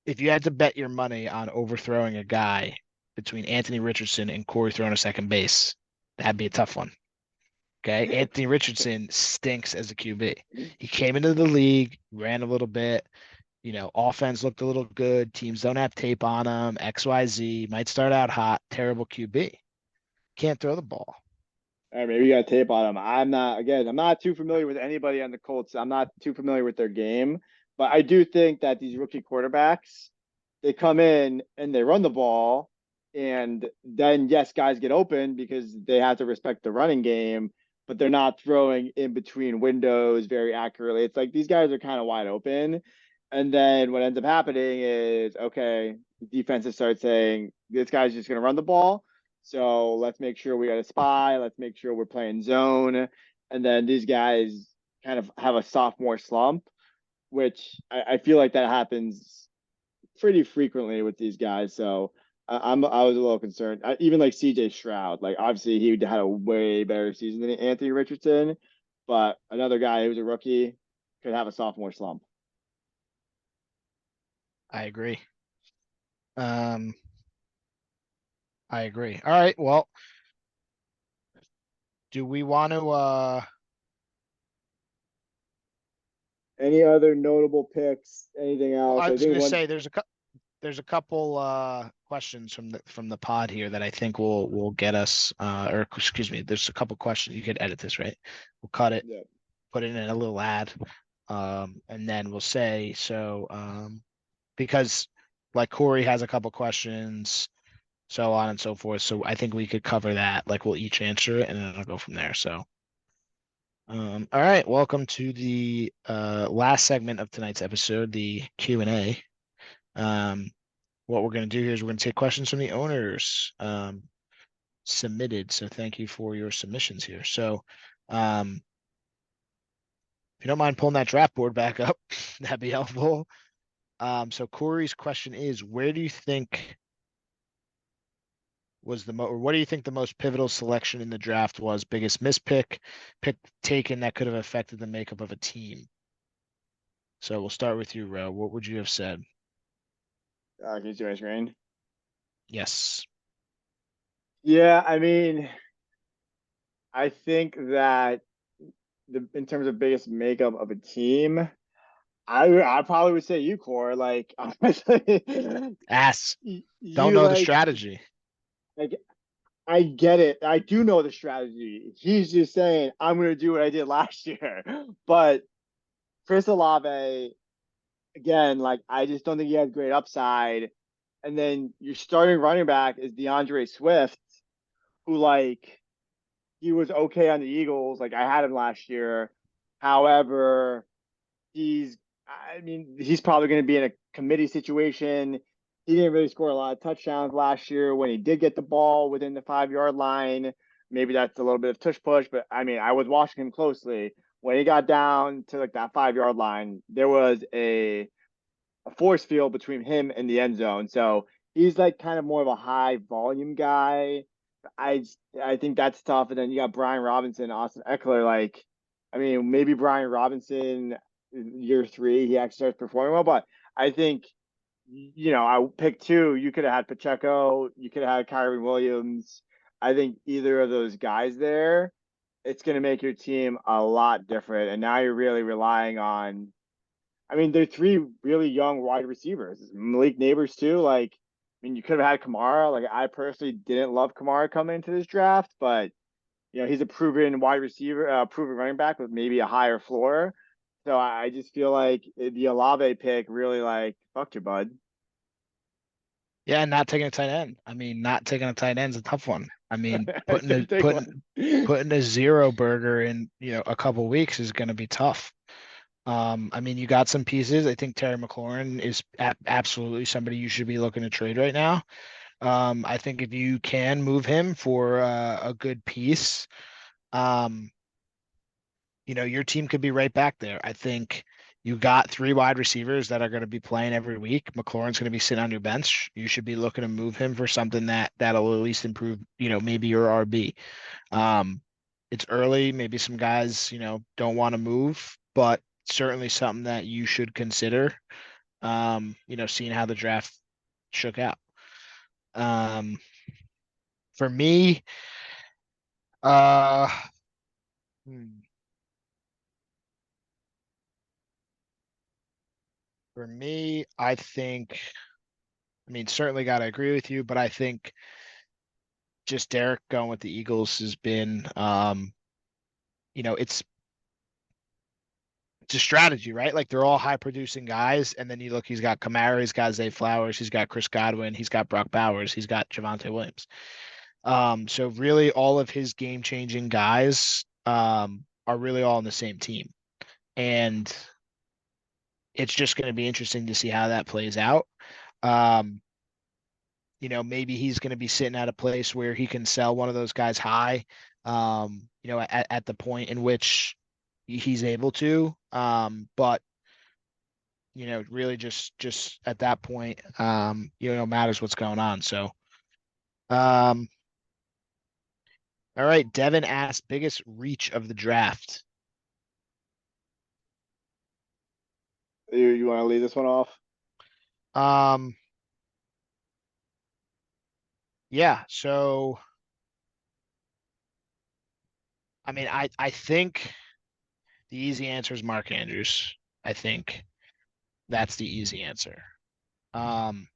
if you had to bet your money on overthrowing a guy between Anthony Richardson and Corey throwing a second base, that'd be a tough one. Okay. Anthony Richardson stinks as a QB. He came into the league, ran a little bit, offense looked a little good. Teams don't have tape on him. XYZ might start out hot, terrible QB. Can't throw the ball. All right, maybe you got tape on him. I'm not too familiar with anybody on the Colts. I'm not too familiar with their game, but I do think that these rookie quarterbacks, they come in and they run the ball, and then yes, guys get open because they have to respect the running game, but they're not throwing in between windows very accurately. It's like these guys are kind of wide open. And then what ends up happening is okay, the defenses start saying this guy's just gonna run the ball. So let's make sure we got a spy. Let's make sure we're playing zone. And then these guys kind of have a sophomore slump, which I feel like that happens pretty frequently with these guys. So I was a little concerned. Even like CJ Stroud, like obviously he had a way better season than Anthony Richardson, but another guy who's a rookie could have a sophomore slump. I agree. Um, I agree. All right. Well, do we want to Any other notable picks? Anything well, else? I I was think gonna one. say there's a couple questions from the pod here that I think will get us or excuse me, there's a couple questions. You could edit this, right? We'll cut it, Yeah. put it in a little ad. And then we'll say because like Corey has a couple questions, so on and so forth. So I think we could cover that. Like we'll each answer it and then I'll go from there. So all right, welcome to the last segment of tonight's episode, the Q&A. Um, what we're going to do here is we're going to take questions from the owners submitted. So thank you for your submissions here. So if you don't mind pulling that draft board back up, that'd be helpful. So Corey's question is, where do you think was or what do you think the most pivotal selection in the draft was? Biggest mispick, pick taken that could have affected the makeup of a team. So we'll start with you, Ro. What would you have said? Can you see my screen? Yes. Yeah, I mean, I think that in terms of biggest makeup of a team, I probably would say you, Core. Like honestly, Ass. Don't you know the strategy. like I get it. I do know the strategy. He's just saying I'm gonna do what I did last year. But Chris Olave, again, like I just don't think he has great upside. And then your starting running back is DeAndre Swift, who like he was okay on the Eagles. Like I had him last year. However, he's I mean, he's probably going to be in a committee situation. He didn't really score a lot of touchdowns last year when he did get the ball within the 5 yard line. Maybe that's a little bit of tush push, but I mean, I was watching him closely. When he got down to like that 5 yard line, there was a force field between him and the end zone. So he's like kind of more of a high volume guy. I I think that's tough. And then you got Brian Robinson, Austin Eckler. Like, I mean, maybe Brian Robinson year three he actually starts performing well, but I think I picked two. You could have had Pacheco. You could have had Kyrie Williams. I think either of those guys there, it's going to make your team a lot different. And now you're really relying on I mean, they're three really young wide receivers. Malik Neighbors too. Like, I mean, you could have had Kamara. Like, I personally didn't love Kamara coming into this draft, but he's a proven wide receiver, proven running back with maybe a higher floor. So I just feel like the Olave pick really like fucked you, bud. Yeah, not taking a tight end. I mean, not taking a tight end is a tough one. I mean, I didn't take one. putting a zero burger in, a couple weeks is going to be tough. I mean, you got some pieces. I think Terry McLaurin is absolutely somebody you should be looking to trade right now. I think if you can move him for a good piece, um, your team could be right back there. I think you got three wide receivers that are going to be playing every week. McLaurin's going to be sitting on your bench. You should be looking to move him for something that'll at least improve, maybe your RB. It's early. Maybe some guys, don't want to move, but certainly something that you should consider. Seeing how the draft shook out. Um, for me, uh, hmm, for me, I think. I mean, certainly got to agree with you, but I think just Derek going with the Eagles has been, it's a strategy, right? Like they're all high producing guys, and then you look, he's got Kamara, he's got Zay Flowers, he's got Chris Godwin, he's got Brock Bowers, he's got Javante Williams. So really, all of his game changing guys are really all on the same team, and it's just going to be interesting to see how that plays out. Um, maybe he's going to be sitting at a place where he can sell one of those guys high, at the point in which he's able to. But really just at that point, matters what's going on. So, um, all right, Devin asked biggest reach of the draft. You want to leave this one off? Um, yeah, so I mean, I think the easy answer is Mark Andrews. I think that's the easy answer. Um,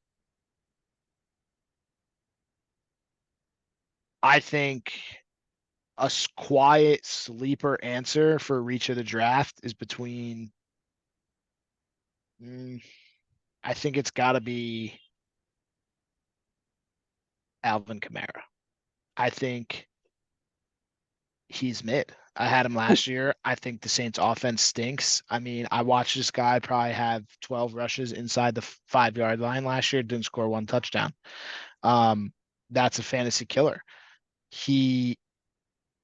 I think a quiet sleeper answer for reach of the draft is between. I think it's got to be Alvin Kamara. I think he's mid. I had him last year. I think the Saints offense stinks. I mean, I watched this guy probably have 12 rushes inside the 5 yard line last year, didn't score one touchdown. Um, that's a fantasy killer. He,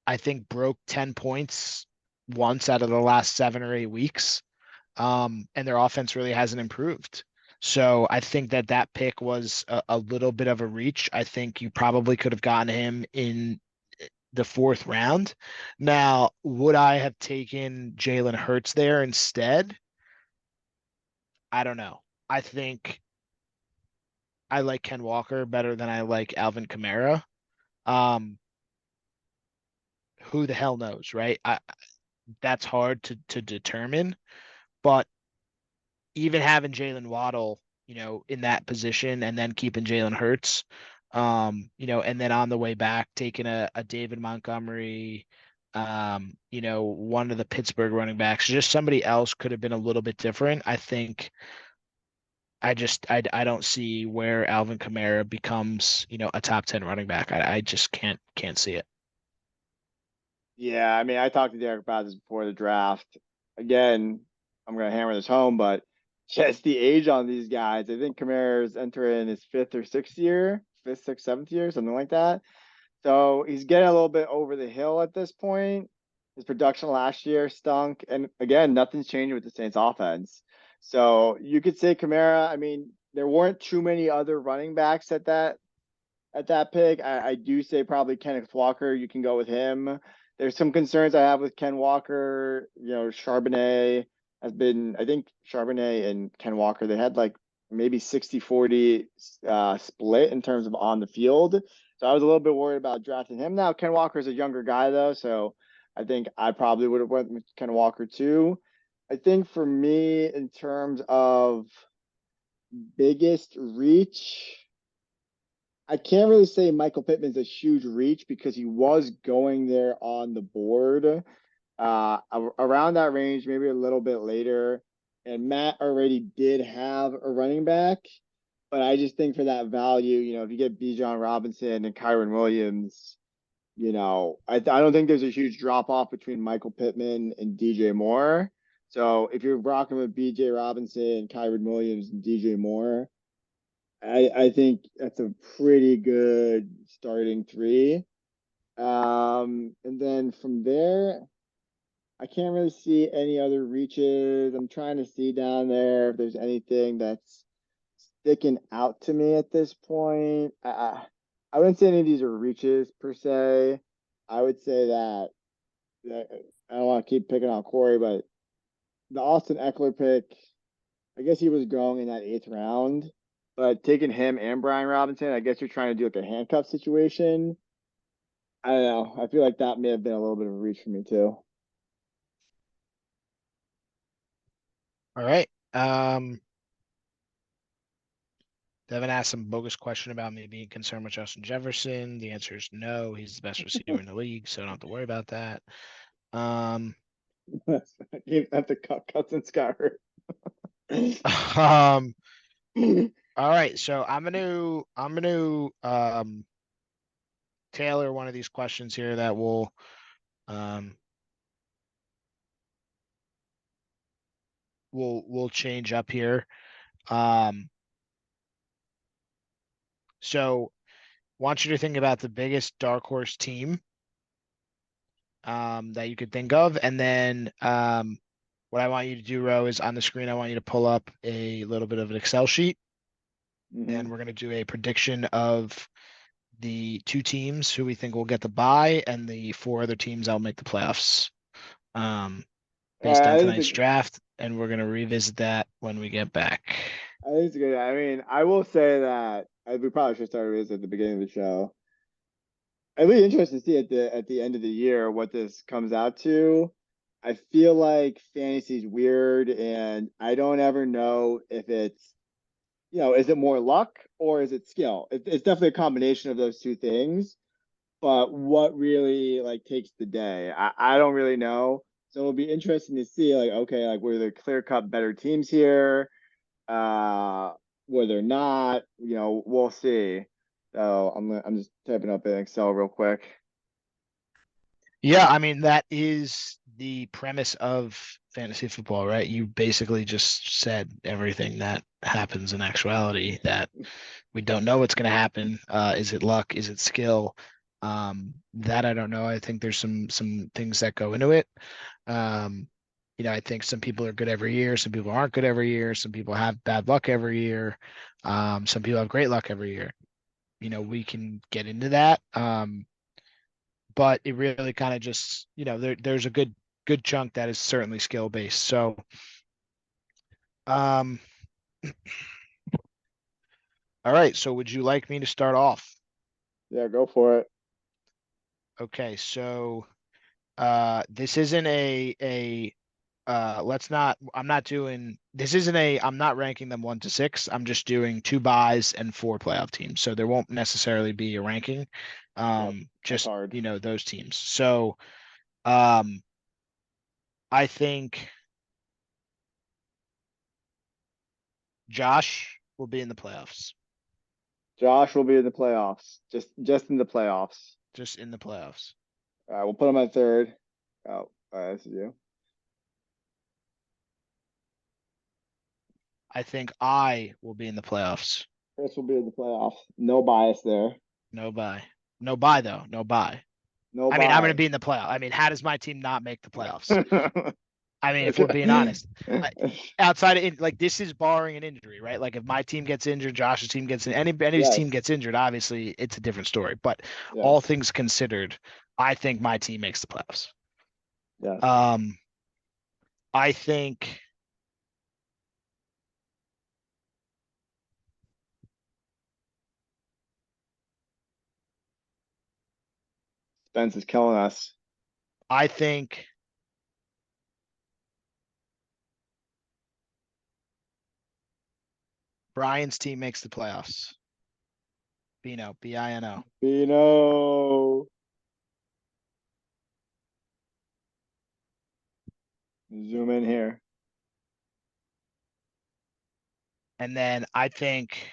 I think, broke 10 points once out of the last 7 or 8 weeks. And their offense really hasn't improved. So I think that pick was a little bit of a reach. I think you probably could have gotten him in the fourth round. Now, would I have taken Jalen Hurts there instead? I don't know. I think I like Ken Walker better than I like Alvin Kamara. Um, who the hell knows, right? That's hard to determine, but even having Jalen Waddle, in that position and then keeping Jalen Hurts, and then on the way back taking a David Montgomery, one of the Pittsburgh running backs, just somebody else could have been a little bit different. I think I don't see where Alvin Kamara becomes, a top 10 running back. I just can't see it. Yeah, I mean, I talked to Derek about this before the draft. Again, I'm gonna hammer this home, but just the age on these guys. I think Kamara's entering his fifth or sixth year, fifth, sixth, seventh year, something like that. So he's getting a little bit over the hill at this point. His production last year stunk, and again, nothing's changing with the Saints offense. So you could say Kamara. I mean, there weren't too many other running backs at that pick. I do say probably Kenneth Walker. You can go with him. There's some concerns I have with Ken Walker. Charbonnet has been, I think Charbonnet and Ken Walker, they had like maybe 60-40 split in terms of on the field. So I was a little bit worried about drafting him. Now, Ken Walker is a younger guy though, so I think I probably would have went with Ken Walker too. I think for me, in terms of biggest reach, I can't really say Michael Pittman's a huge reach because he was going there on the board around that range, maybe a little bit later. And Matt already did have a running back, but I just think for that value, if you get Bijan Robinson and Kyron Williams, I don't think there's a huge drop off between Michael Pittman and DJ Moore. So if you're rocking with BJ Robinson, Kyron Williams, and DJ Moore, I think that's a pretty good starting three. And then from there, I can't really see any other reaches. I'm trying to see down there if there's anything that's sticking out to me at this point. I wouldn't say any of these are reaches per se. I would say that I don't want to keep picking on Corey, but the Austin Eckler pick, I guess he was going in that eighth round, but taking him and Brian Robinson, I guess you're trying to do like a handcuff situation. I don't know. I feel like that may have been a little bit of a reach for me too. All right. Devin asked some bogus question about me being concerned with Justin Jefferson. The answer is no. He's the best receiver in the league, so I don't have to worry about that. Um, At the Cousins got hurt. um, all right. So I'm gonna tailor one of these questions here that um will change up here. Um, so want you to think about the biggest dark horse team that you could think of, and then what I want you to do, Ro, is on the screen. I want you to pull up a little bit of an Excel sheet, and Mhm. we're going to do a prediction of the two teams who we think will get the bye and the four other teams that will make the playoffs um, based on I think tonight's it's draft. And we're going to revisit that when we get back. I think it's good. I mean, I will say that we probably should start with this at the beginning of the show. I'd be interested to see at the end of the year what this comes out to. I feel like fantasy's weird, and I don't ever know if it's is it more luck or is it skill? It's definitely a combination of those two things. But what really like takes the day? I don't really know. So it'll be interesting to see like okay, like were there clear cut better teams here? Uh, were there not? We'll see. So I'm just typing up in Excel real quick. Yeah, I mean, that is the premise of fantasy football, right? You basically just said everything that happens in actuality, that we don't know what's going to happen. Is it luck? Is it skill? That I don't know. I think there's some things that go into it. Um, I think some people are good every year, some people aren't good every year, some people have bad luck every year, some people have great luck every year. We can get into that. But it really kind of just, there's a good chunk that is certainly skill based. So, um, all right. So would you like me to start off? Yeah, go for it. Okay. So, this isn't let's not, I'm not doing, this isn't I'm not ranking them 1 to 6. I'm just doing 2 buys and 4 playoff teams. So there won't necessarily be a ranking. Yep, that's Just, hard. those teams. So, um, I think Josh will be in the playoffs, Josh will be in the playoffs. Just in the playoffs. just in the playoffs. All right, we'll put him at third. Oh, all right, this is you. I think I will be in the playoffs. Chris will be in the playoffs. No bias there. No buy. No buy though. No buy. No I mean, I'm going to bias. be in the playoff. I mean, how does my team not make the playoffs? Okay. I mean, if we're being honest, I, outside of it, like this is barring an injury, right? Like if my team gets injured, Josh's team gets in, anybody's team Yes. gets injured, obviously it's a different story. But all Yes. things considered, I think my team makes the playoffs. Yes. Um, I think Spence is killing us. I think Brian's team makes the playoffs. Bino, Bino. Bino. Zoom in here. And then I think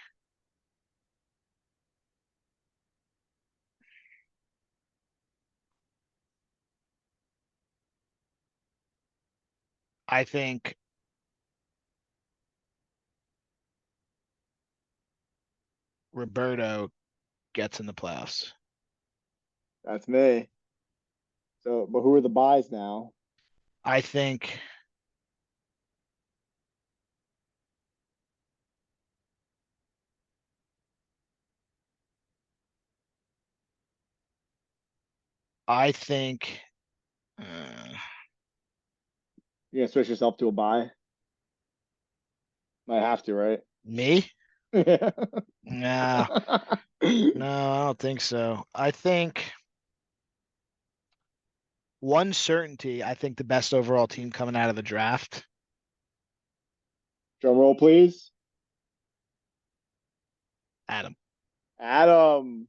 Roberto gets in the playoffs. That's me. So, but who are the buys now? I think I think You're gonna switch yourself to a buy? Might have to, right? me? Yeah. Nah, no, I don't think so. I think one certainty, I think the best overall team coming out of the draft, Drum roll, please. Adam. Adam.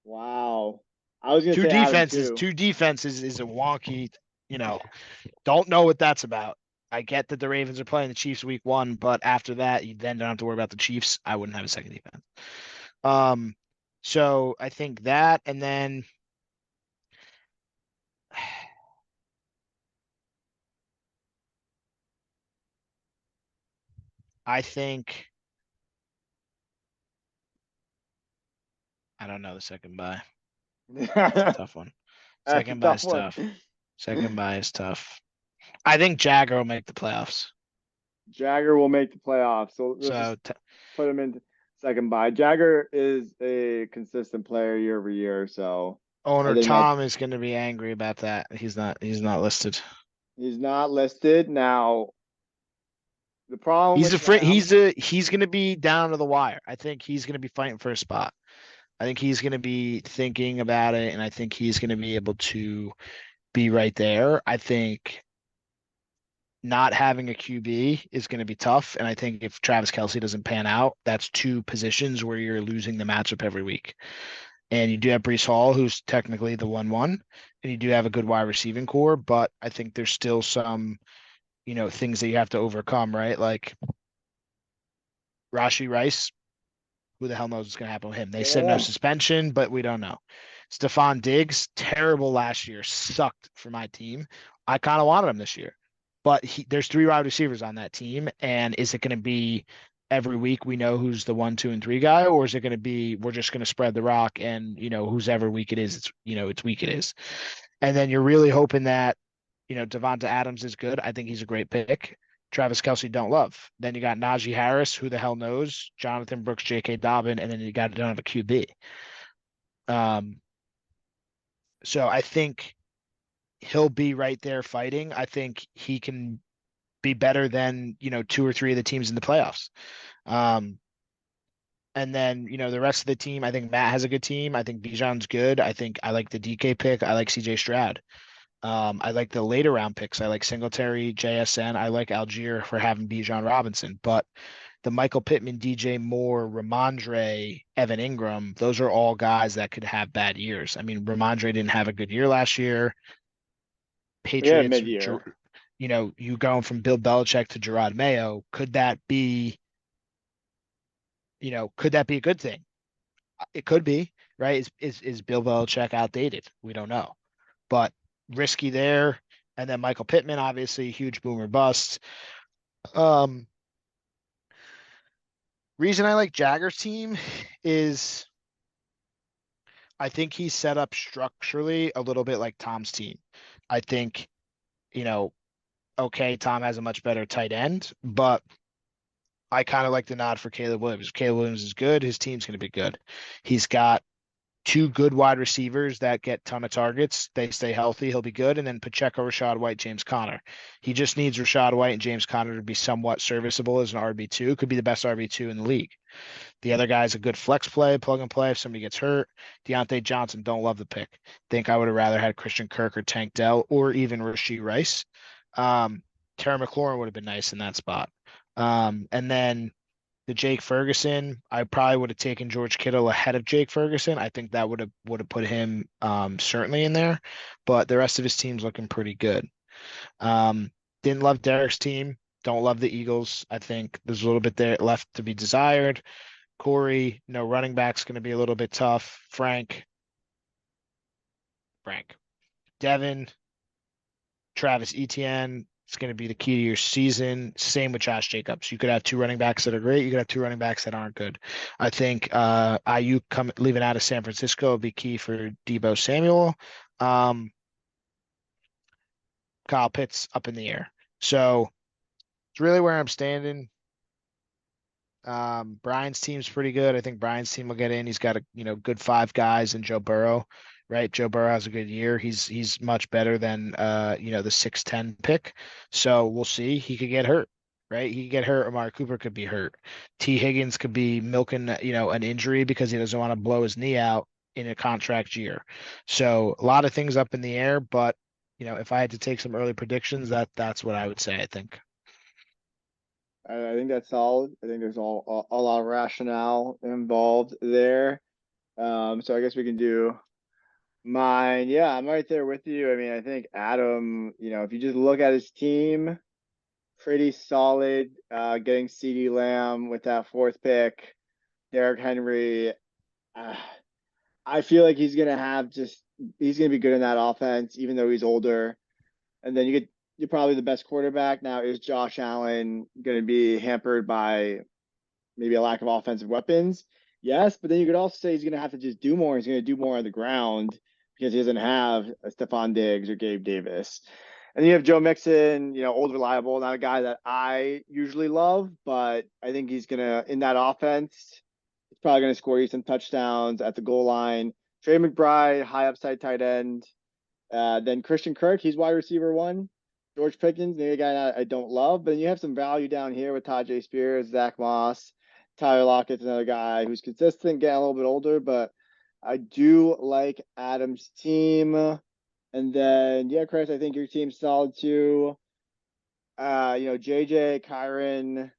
Wow. I was gonna Two say Adam defenses, too. two defenses is a wonky, you know, don't know what that's about. I get that the Ravens are playing the Chiefs week 1, but after that, you then don't have to worry about the Chiefs. I wouldn't have a second defense. Um, so I think that, and then I think I don't know the second buy. Tough one. That's a Second buy tough is one. tough. Second buy is tough. I think Jagger will make the playoffs. Jagger will make the playoffs. So let's So just put him in second buy. Jagger is a consistent player year over year, so I owner think that Tom is going to be angry about that. He's not. He's not listed. he's not listed. Now, the problem He's with afraid. him, He's going to be down to the wire. I think he's going to be fighting for a spot. I think he's going to be thinking about it, and I think he's going to be able to be right there. I think not having a QB is going to be tough, and I think if Travis Kelce doesn't pan out, that's two positions where you're losing the matchup every week. And you do have Brees Hall, who's technically the 1-1, and you do have a good wide receiving core, but I think there's still some, things that you have to overcome, right? Like Rashi Rice, who the hell knows what's going to happen with him? They I said don't no know. suspension, but we don't know. Stephon Diggs, terrible last year, sucked for my team. I kind of wanted him this year, but there's 3 wide receivers on that team, and is it going to be every week we know who's the 1, 2, and 3 guy, or is it going to be we're just going to spread the rock and whose ever week it is, it's week it is, and then you're really hoping that Devonta Adams is good. I think he's a great pick. Travis Kelce don't love. Then you got Najee Harris, who the hell knows? Jonathan Brooks, J.K. Dobbin, and then you don't have a QB. Um, so I think he'll be right there fighting. I think he can be better than 2 or 3 of the teams in the playoffs. Um, and then the rest of the team, I think Matt has a good team. I think Bijan's good. I think I like the DK pick. I like CJ Stroud. I like the later round picks. I like Singletary, JSN. I like Algier for having Bijan Robinson. But the Michael Pittman, DJ Moore, Ramondre, Evan Ingram, those are all guys that could have bad years. I mean, Ramondre didn't have a good year last year. Yeah, Patriots, mid-year. you going from Bill Belichick to Gerard Mayo, could that be could that be a good thing? It could be, right? Is Bill Belichick outdated? We don't know, but risky there. And then Michael Pittman, obviously, huge boomer bust. Um, Reason I like Jagger's team is I think he's set up structurally a little bit like Tom's team. I think, you know, okay, Tom has a much better tight end, but I kind of like the nod for Caleb Williams. If Caleb Williams is good, his team's going to be good. He's got two good wide receivers that get ton of targets. They stay healthy, he'll be good. And then Pacheco, Rashad White, James Conner. He just needs Rashad White and James Conner to be somewhat serviceable as an RB2. Could be the best RB2 in the league. The other guy's a good flex play, plug and play if somebody gets hurt. Deontay Johnson, don't love the pick. Think I would have rather had Christian Kirk or Tank Dell or even Rashee Rice. Terry McLaurin would have been nice in that spot. And then the Jake Ferguson, I probably would have taken George Kittle ahead of Jake Ferguson. I think that would have put him certainly in there, but the rest of his team's looking pretty good. Um, didn't love Derek's team. Don't love the Eagles. I think there's a little bit there left to be desired. Corey, no running back's going to be a little bit tough. Frank, Devin, Travis Etienne. It's going to be the key to your season. Same with Josh Jacobs. You could have two running backs that are great. You could have two running backs that aren't good. I think Ayuk leaving out of San Francisco will be key for Deebo Samuel. Kyle Pitts up in the air. So it's really where I'm standing. Brian's team's pretty good. I think Brian's team will get in. He's got a good five guys and Joe Burrow, right? Joe Burrow has a good year. He's much better than the 6'10" pick. So we'll see. He could get hurt, right? He could get hurt. Amari Cooper could be hurt. T. Higgins could be milking an injury because he doesn't want to blow his knee out in a contract year. So a lot of things up in the air, but if I had to take some early predictions, that's what I would say, I think. I think that's solid. I think there's a lot of rationale involved there. So I guess we can do mine. Yeah, I'm right there with you. I mean, I think Adam, if you just look at his team, pretty solid. Getting CeeDee Lamb with that fourth pick, Derrick Henry. Uh, I feel like he's gonna be good in that offense, even though he's older. And then you're probably the best quarterback. Now, is Josh Allen going to be hampered by maybe a lack of offensive weapons? Yes, but then you could also say he's going to have to just do more. He's going to do more on the ground because he doesn't have a Stephon Diggs or Gabe Davis. And then you have Joe Mixon, old, reliable, not a guy that I usually love, but I think he's going to, in that offense, he's probably going to score you some touchdowns at the goal line. Trey McBride, high upside tight end. Then Christian Kirk, he's wide receiver one. George Pickens, maybe a guy I don't love, but then you have some value down here with Tajay Spears, Zach Moss, Tyler Lockett's another guy who's consistent, getting a little bit older, but I do like Adam's team. And then, yeah, Chris, I think your team's solid too. JJ, Kyron.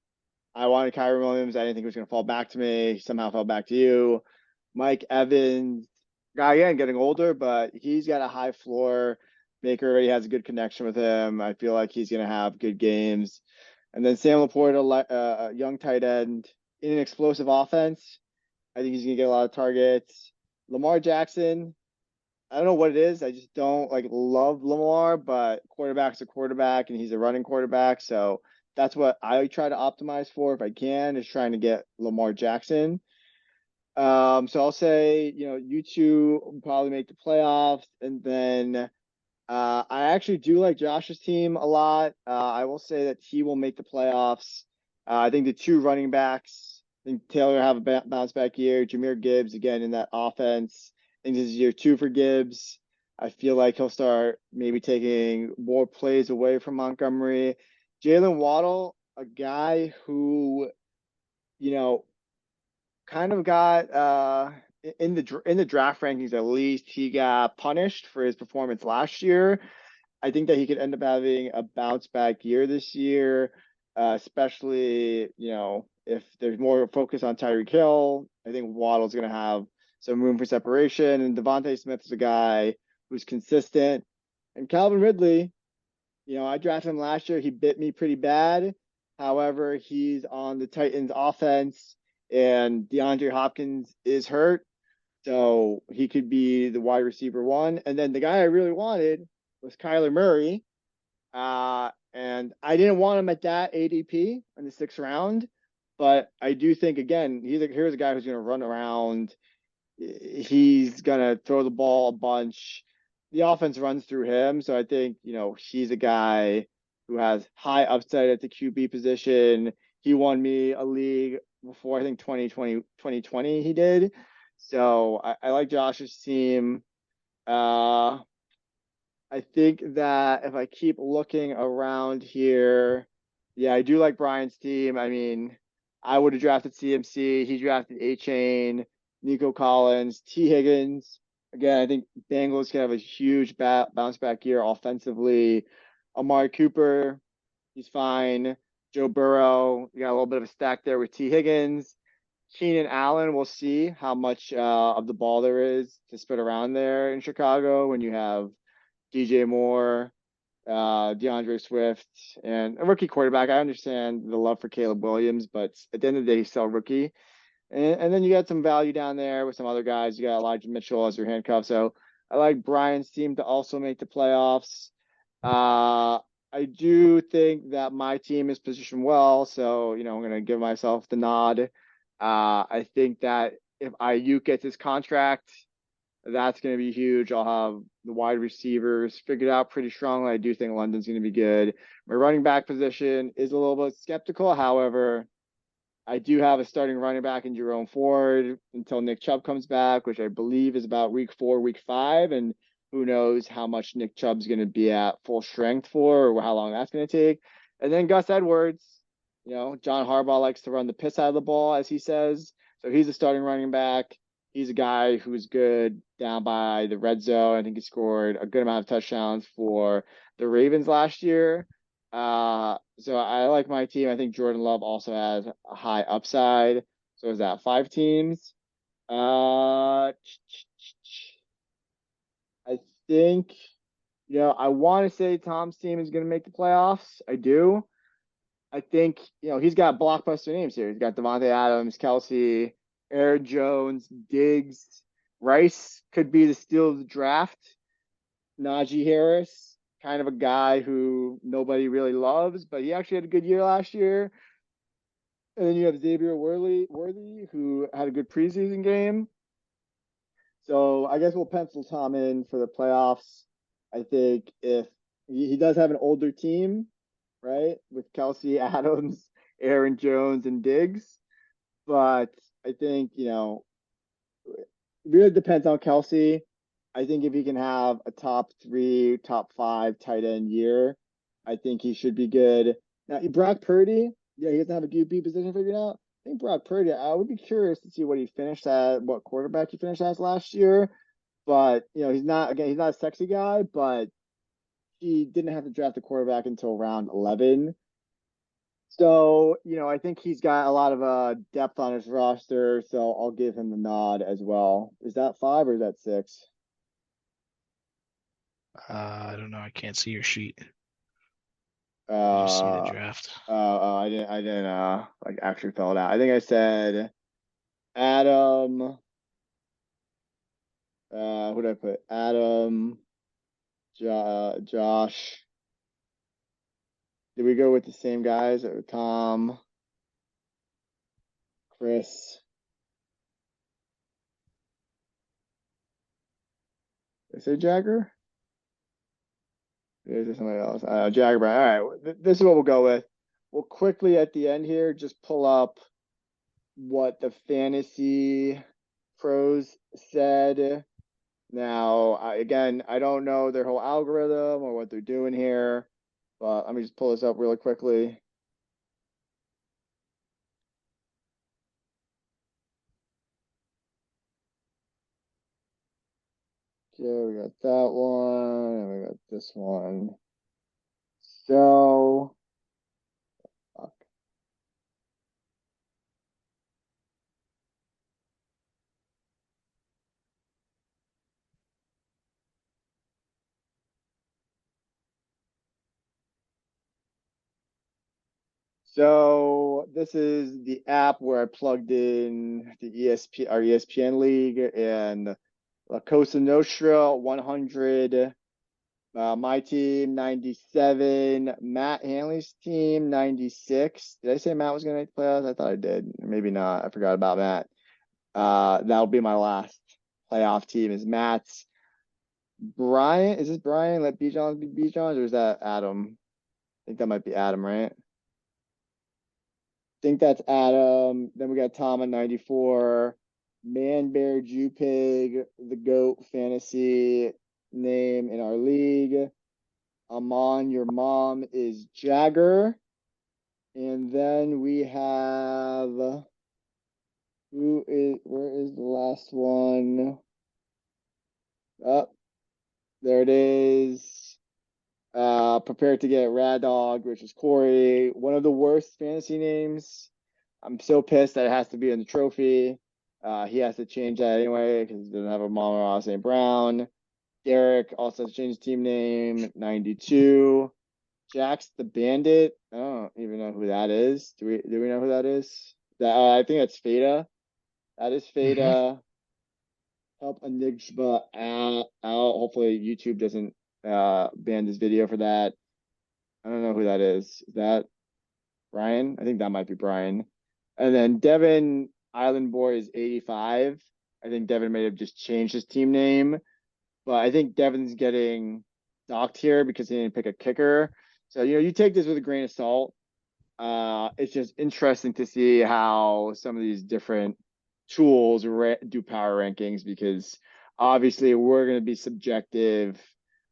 I wanted Kyron Williams. I didn't think it was going to fall back to me. He somehow fell back to you. Mike Evans, guy again getting older, but he's got a high floor. Baker already has a good connection with him. I feel like he's going to have good games. And then Sam Laporta, a young tight end in an explosive offense. I think he's going to get a lot of targets. Lamar Jackson, I don't know what it is. I just don't love Lamar, but quarterback's a quarterback and he's a running quarterback. So that's what I try to optimize for if I can, is trying to get Lamar Jackson. So I'll say, you two will probably make the playoffs. And then I actually do like Josh's team a lot. I will say that he will make the playoffs. I think the two running backs, I think Taylor will have a bounce back year. Jahmyr Gibbs, again, in that offense. I think this is year two for Gibbs. I feel like he'll start maybe taking more plays away from Montgomery. Jalen Waddle, a guy who, you know, kind of got in the draft rankings, at least he got punished for his performance last year. I think that he could end up having a bounce back year this year, especially if there's more focus on Tyreek Hill. I think Waddle's going to have some room for separation, and Devontae Smith is a guy who's consistent. And Calvin Ridley, I drafted him last year. He bit me pretty bad. However, he's on the Titans offense. and DeAndre Hopkins is hurt, so he could be the wide receiver one. And then the guy I really wanted was Kyler Murray, and I didn't want him at that ADP in the sixth round, but I do think again here's a guy who's going to run around. He's going to throw the ball a bunch. The offense runs through him, so I think he's a guy who has high upside at the QB position. He won me a league before I think 2020 he did. So I like Josh's team. Uh, I think that if I keep looking around here, yeah, I do like Brian's team. I mean, I would have drafted CMC. He drafted A Chain, Nico Collins, T. Higgins. Again, I think Bengals can have a huge bounce back year offensively. Amari Cooper, he's fine. Joe Burrow, you got a little bit of a stack there with T. Higgins. Keenan Allen, we'll see how much of the ball there is to spread around there in Chicago when you have DJ Moore, DeAndre Swift, and a rookie quarterback. I understand the love for Caleb Williams, but at the end of the day, he's still a rookie. And then you got some value down there with some other guys. You got Elijah Mitchell as your handcuff. So I like Brian's team to also make the playoffs. Uh, I do think that my team is positioned well, so I'm gonna give myself the nod. I think that if Ayuk gets his contract, that's going to be huge. I'll have the wide receivers figured out pretty strongly. I do think London's going to be good. My running back position is a little bit skeptical. However, I do have a starting running back in Jerome Ford until Nick Chubb comes back, which I believe is about week 4, week 5. And who knows how much Nick Chubb's going to be at full strength for or how long that's going to take. And then Gus Edwards, John Harbaugh likes to run the piss out of the ball, as he says. So he's a starting running back. He's a guy who's good down by the red zone. I think he scored a good amount of touchdowns for the Ravens last year. So I like my team. I think Jordan Love also has a high upside. So is that 5 teams? I think, I want to say Tom's team is going to make the playoffs. I do. I think, he's got blockbuster names here. He's got Devontae Adams, Kelsey, Aaron Jones, Diggs. Rice could be the steal of the draft. Najee Harris, kind of a guy who nobody really loves, but he actually had a good year last year. And then you have Xavier Worthy, who had a good preseason game. So I guess we'll pencil Tom in for the playoffs. I think if he does have an older team, right, with Kelsey, Adams, Aaron Jones, and Diggs. But I think, it really depends on Kelsey. I think if he can have a top 3, top 5 tight end year, I think he should be good. Now, Brock Purdy, yeah, he doesn't have a QB position figured out. I think Brock Purdy, I would be curious to see what he finished at, what quarterback he finished as last year. But, he's not a sexy guy, but he didn't have to draft a quarterback until round 11. So, I think he's got a lot of depth on his roster, so I'll give him the nod as well. Is that 5 or is that 6? I don't know. I can't see your sheet. I just see the Uh, draft. I didn't like actually fill it out. I think I said Adam. Who did I put? Adam, Josh. Did we go with the same guys or Tom, Chris? Did I say Jagger? Is there somebody else? Jagger Brown. All right, this is what we'll go with. We'll quickly at the end here just pull up what the fantasy pros said. Now, again, I don't know their whole algorithm or what they're doing here, but let me just pull this up really quickly. Okay, we got that one, and we got this one. So, fuck. So this is the app where I plugged in the our ESPN league and La Cosa Nostra 100. My team 97. Matt Hanley's team 96. Did I say Matt was going to make the playoffs? I thought I did. Maybe not. I forgot about Matt. That'll be my last playoff team is Matt's. Brian, is this Brian? Let B Johns be B Johns, or is that Adam? I think that might be Adam, right? Think that's Adam. Then we got Tom at 94. Man Bear Jew Pig, the GOAT fantasy name in our league. Amon, your mom is Jagger. And then we have where is the last one? Up, there it is. Prepared to get Rad Dog, which is Corey. One of the worst fantasy names. I'm so pissed that it has to be in the trophy. He has to change that anyway because he doesn't have a mom or St. Brown. Derek also has to change his team name. 92. Jax the Bandit. I don't even know who that is. Do we know who that is? That I think that's Fada. That is Hmm. Fada. Help Enigma out. Hopefully YouTube doesn't ban this video for that. I don't know who that is. Is that Brian? I think that might be Brian. And then Devin Island Boy is 85. I think Devin may have just changed his team name, but I think Devin's getting docked here because he didn't pick a kicker. So, you take this with a grain of salt. It's just interesting to see how some of these different tools do power rankings because obviously we're going to be subjective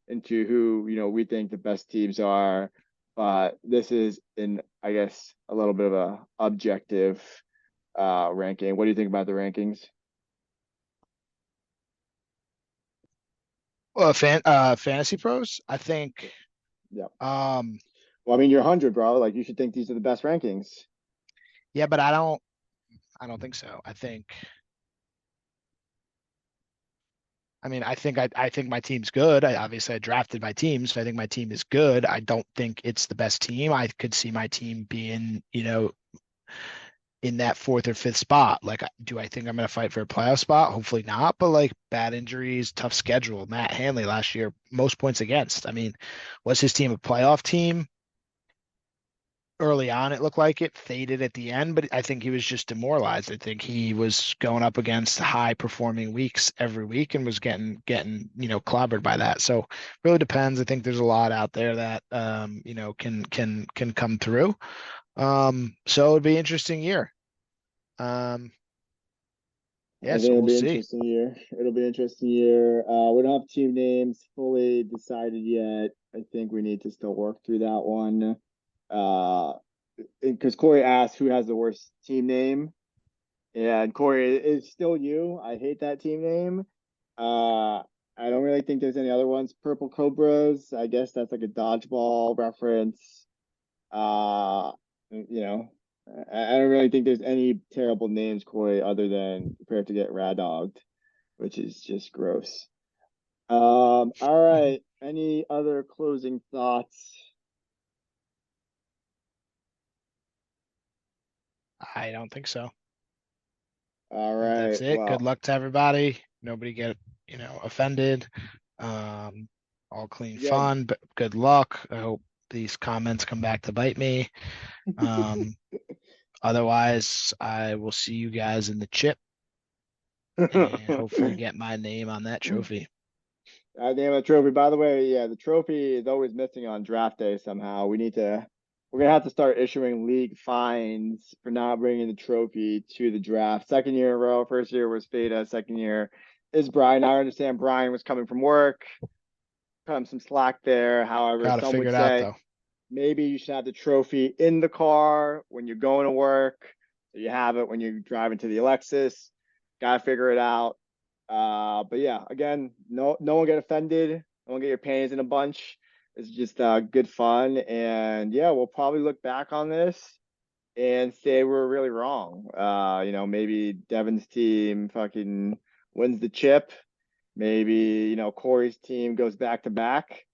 into who we think the best teams are, but this is in I guess a little bit of a objective ranking. What do you think about the rankings? Well, fantasy pros, I think. Yeah. Um, Well, I mean, you're 100, bro. Like you should think these are the best rankings. yeah, but I don't think so. I think my team's good. I drafted my team, so I think my team is good. I don't think it's the best team. I could see my team being, in that fourth or fifth spot. Like, do I think I'm going to fight for a playoff spot? Hopefully not. But like bad injuries, tough schedule. Matt Hanley last year, most points against. I mean, was his team a playoff team? Early on, it looked like it faded at the end, but I think he was just demoralized. I think he was going up against high performing weeks every week and was getting clobbered by that. So really depends. I think there's a lot out there that can come through. So it'd be an interesting year. Um, I yeah, think so it'll we'll be an see. interesting year. It'll be an interesting year. We don't have team names fully decided yet. I think we need to still work through that one. Uh, because Corey asked who has the worst team name, and Corey is still you. I hate that team name. I don't really think there's any other ones. Purple Cobras. I guess that's like a dodgeball reference. Uh, you know, I don't really think there's any terrible names, Corey, other than prepare to get rad dogged, which is just gross. All right. Any other closing thoughts? I don't think so. All I think right. that's it. Good Well, luck to everybody. Nobody get, offended. Um, all clean yeah. fun, but good luck. I hope these comments come back to bite me. Um, Otherwise, I will see you guys in the chip and hopefully get my name on that trophy. Damn the trophy. By the way, yeah, the trophy is always missing on draft day somehow. We're gonna have to start issuing league fines for not bringing the trophy to the draft. Second year in a row. First year was Fada. Second year is Brian. I understand Brian was coming from work, cut him some slack there. However, Got to some figure would it out say though. maybe you should have the trophy in the car when you're going to work. So you have it when you're driving to the Alexis. Gotta figure it out. But yeah, again, no one get offended. No one get your panties in a bunch. It's just good fun. And yeah, we'll probably look back on this and say we're really wrong. Maybe Devin's team fucking wins the chip. Maybe, Corey's team goes back to back.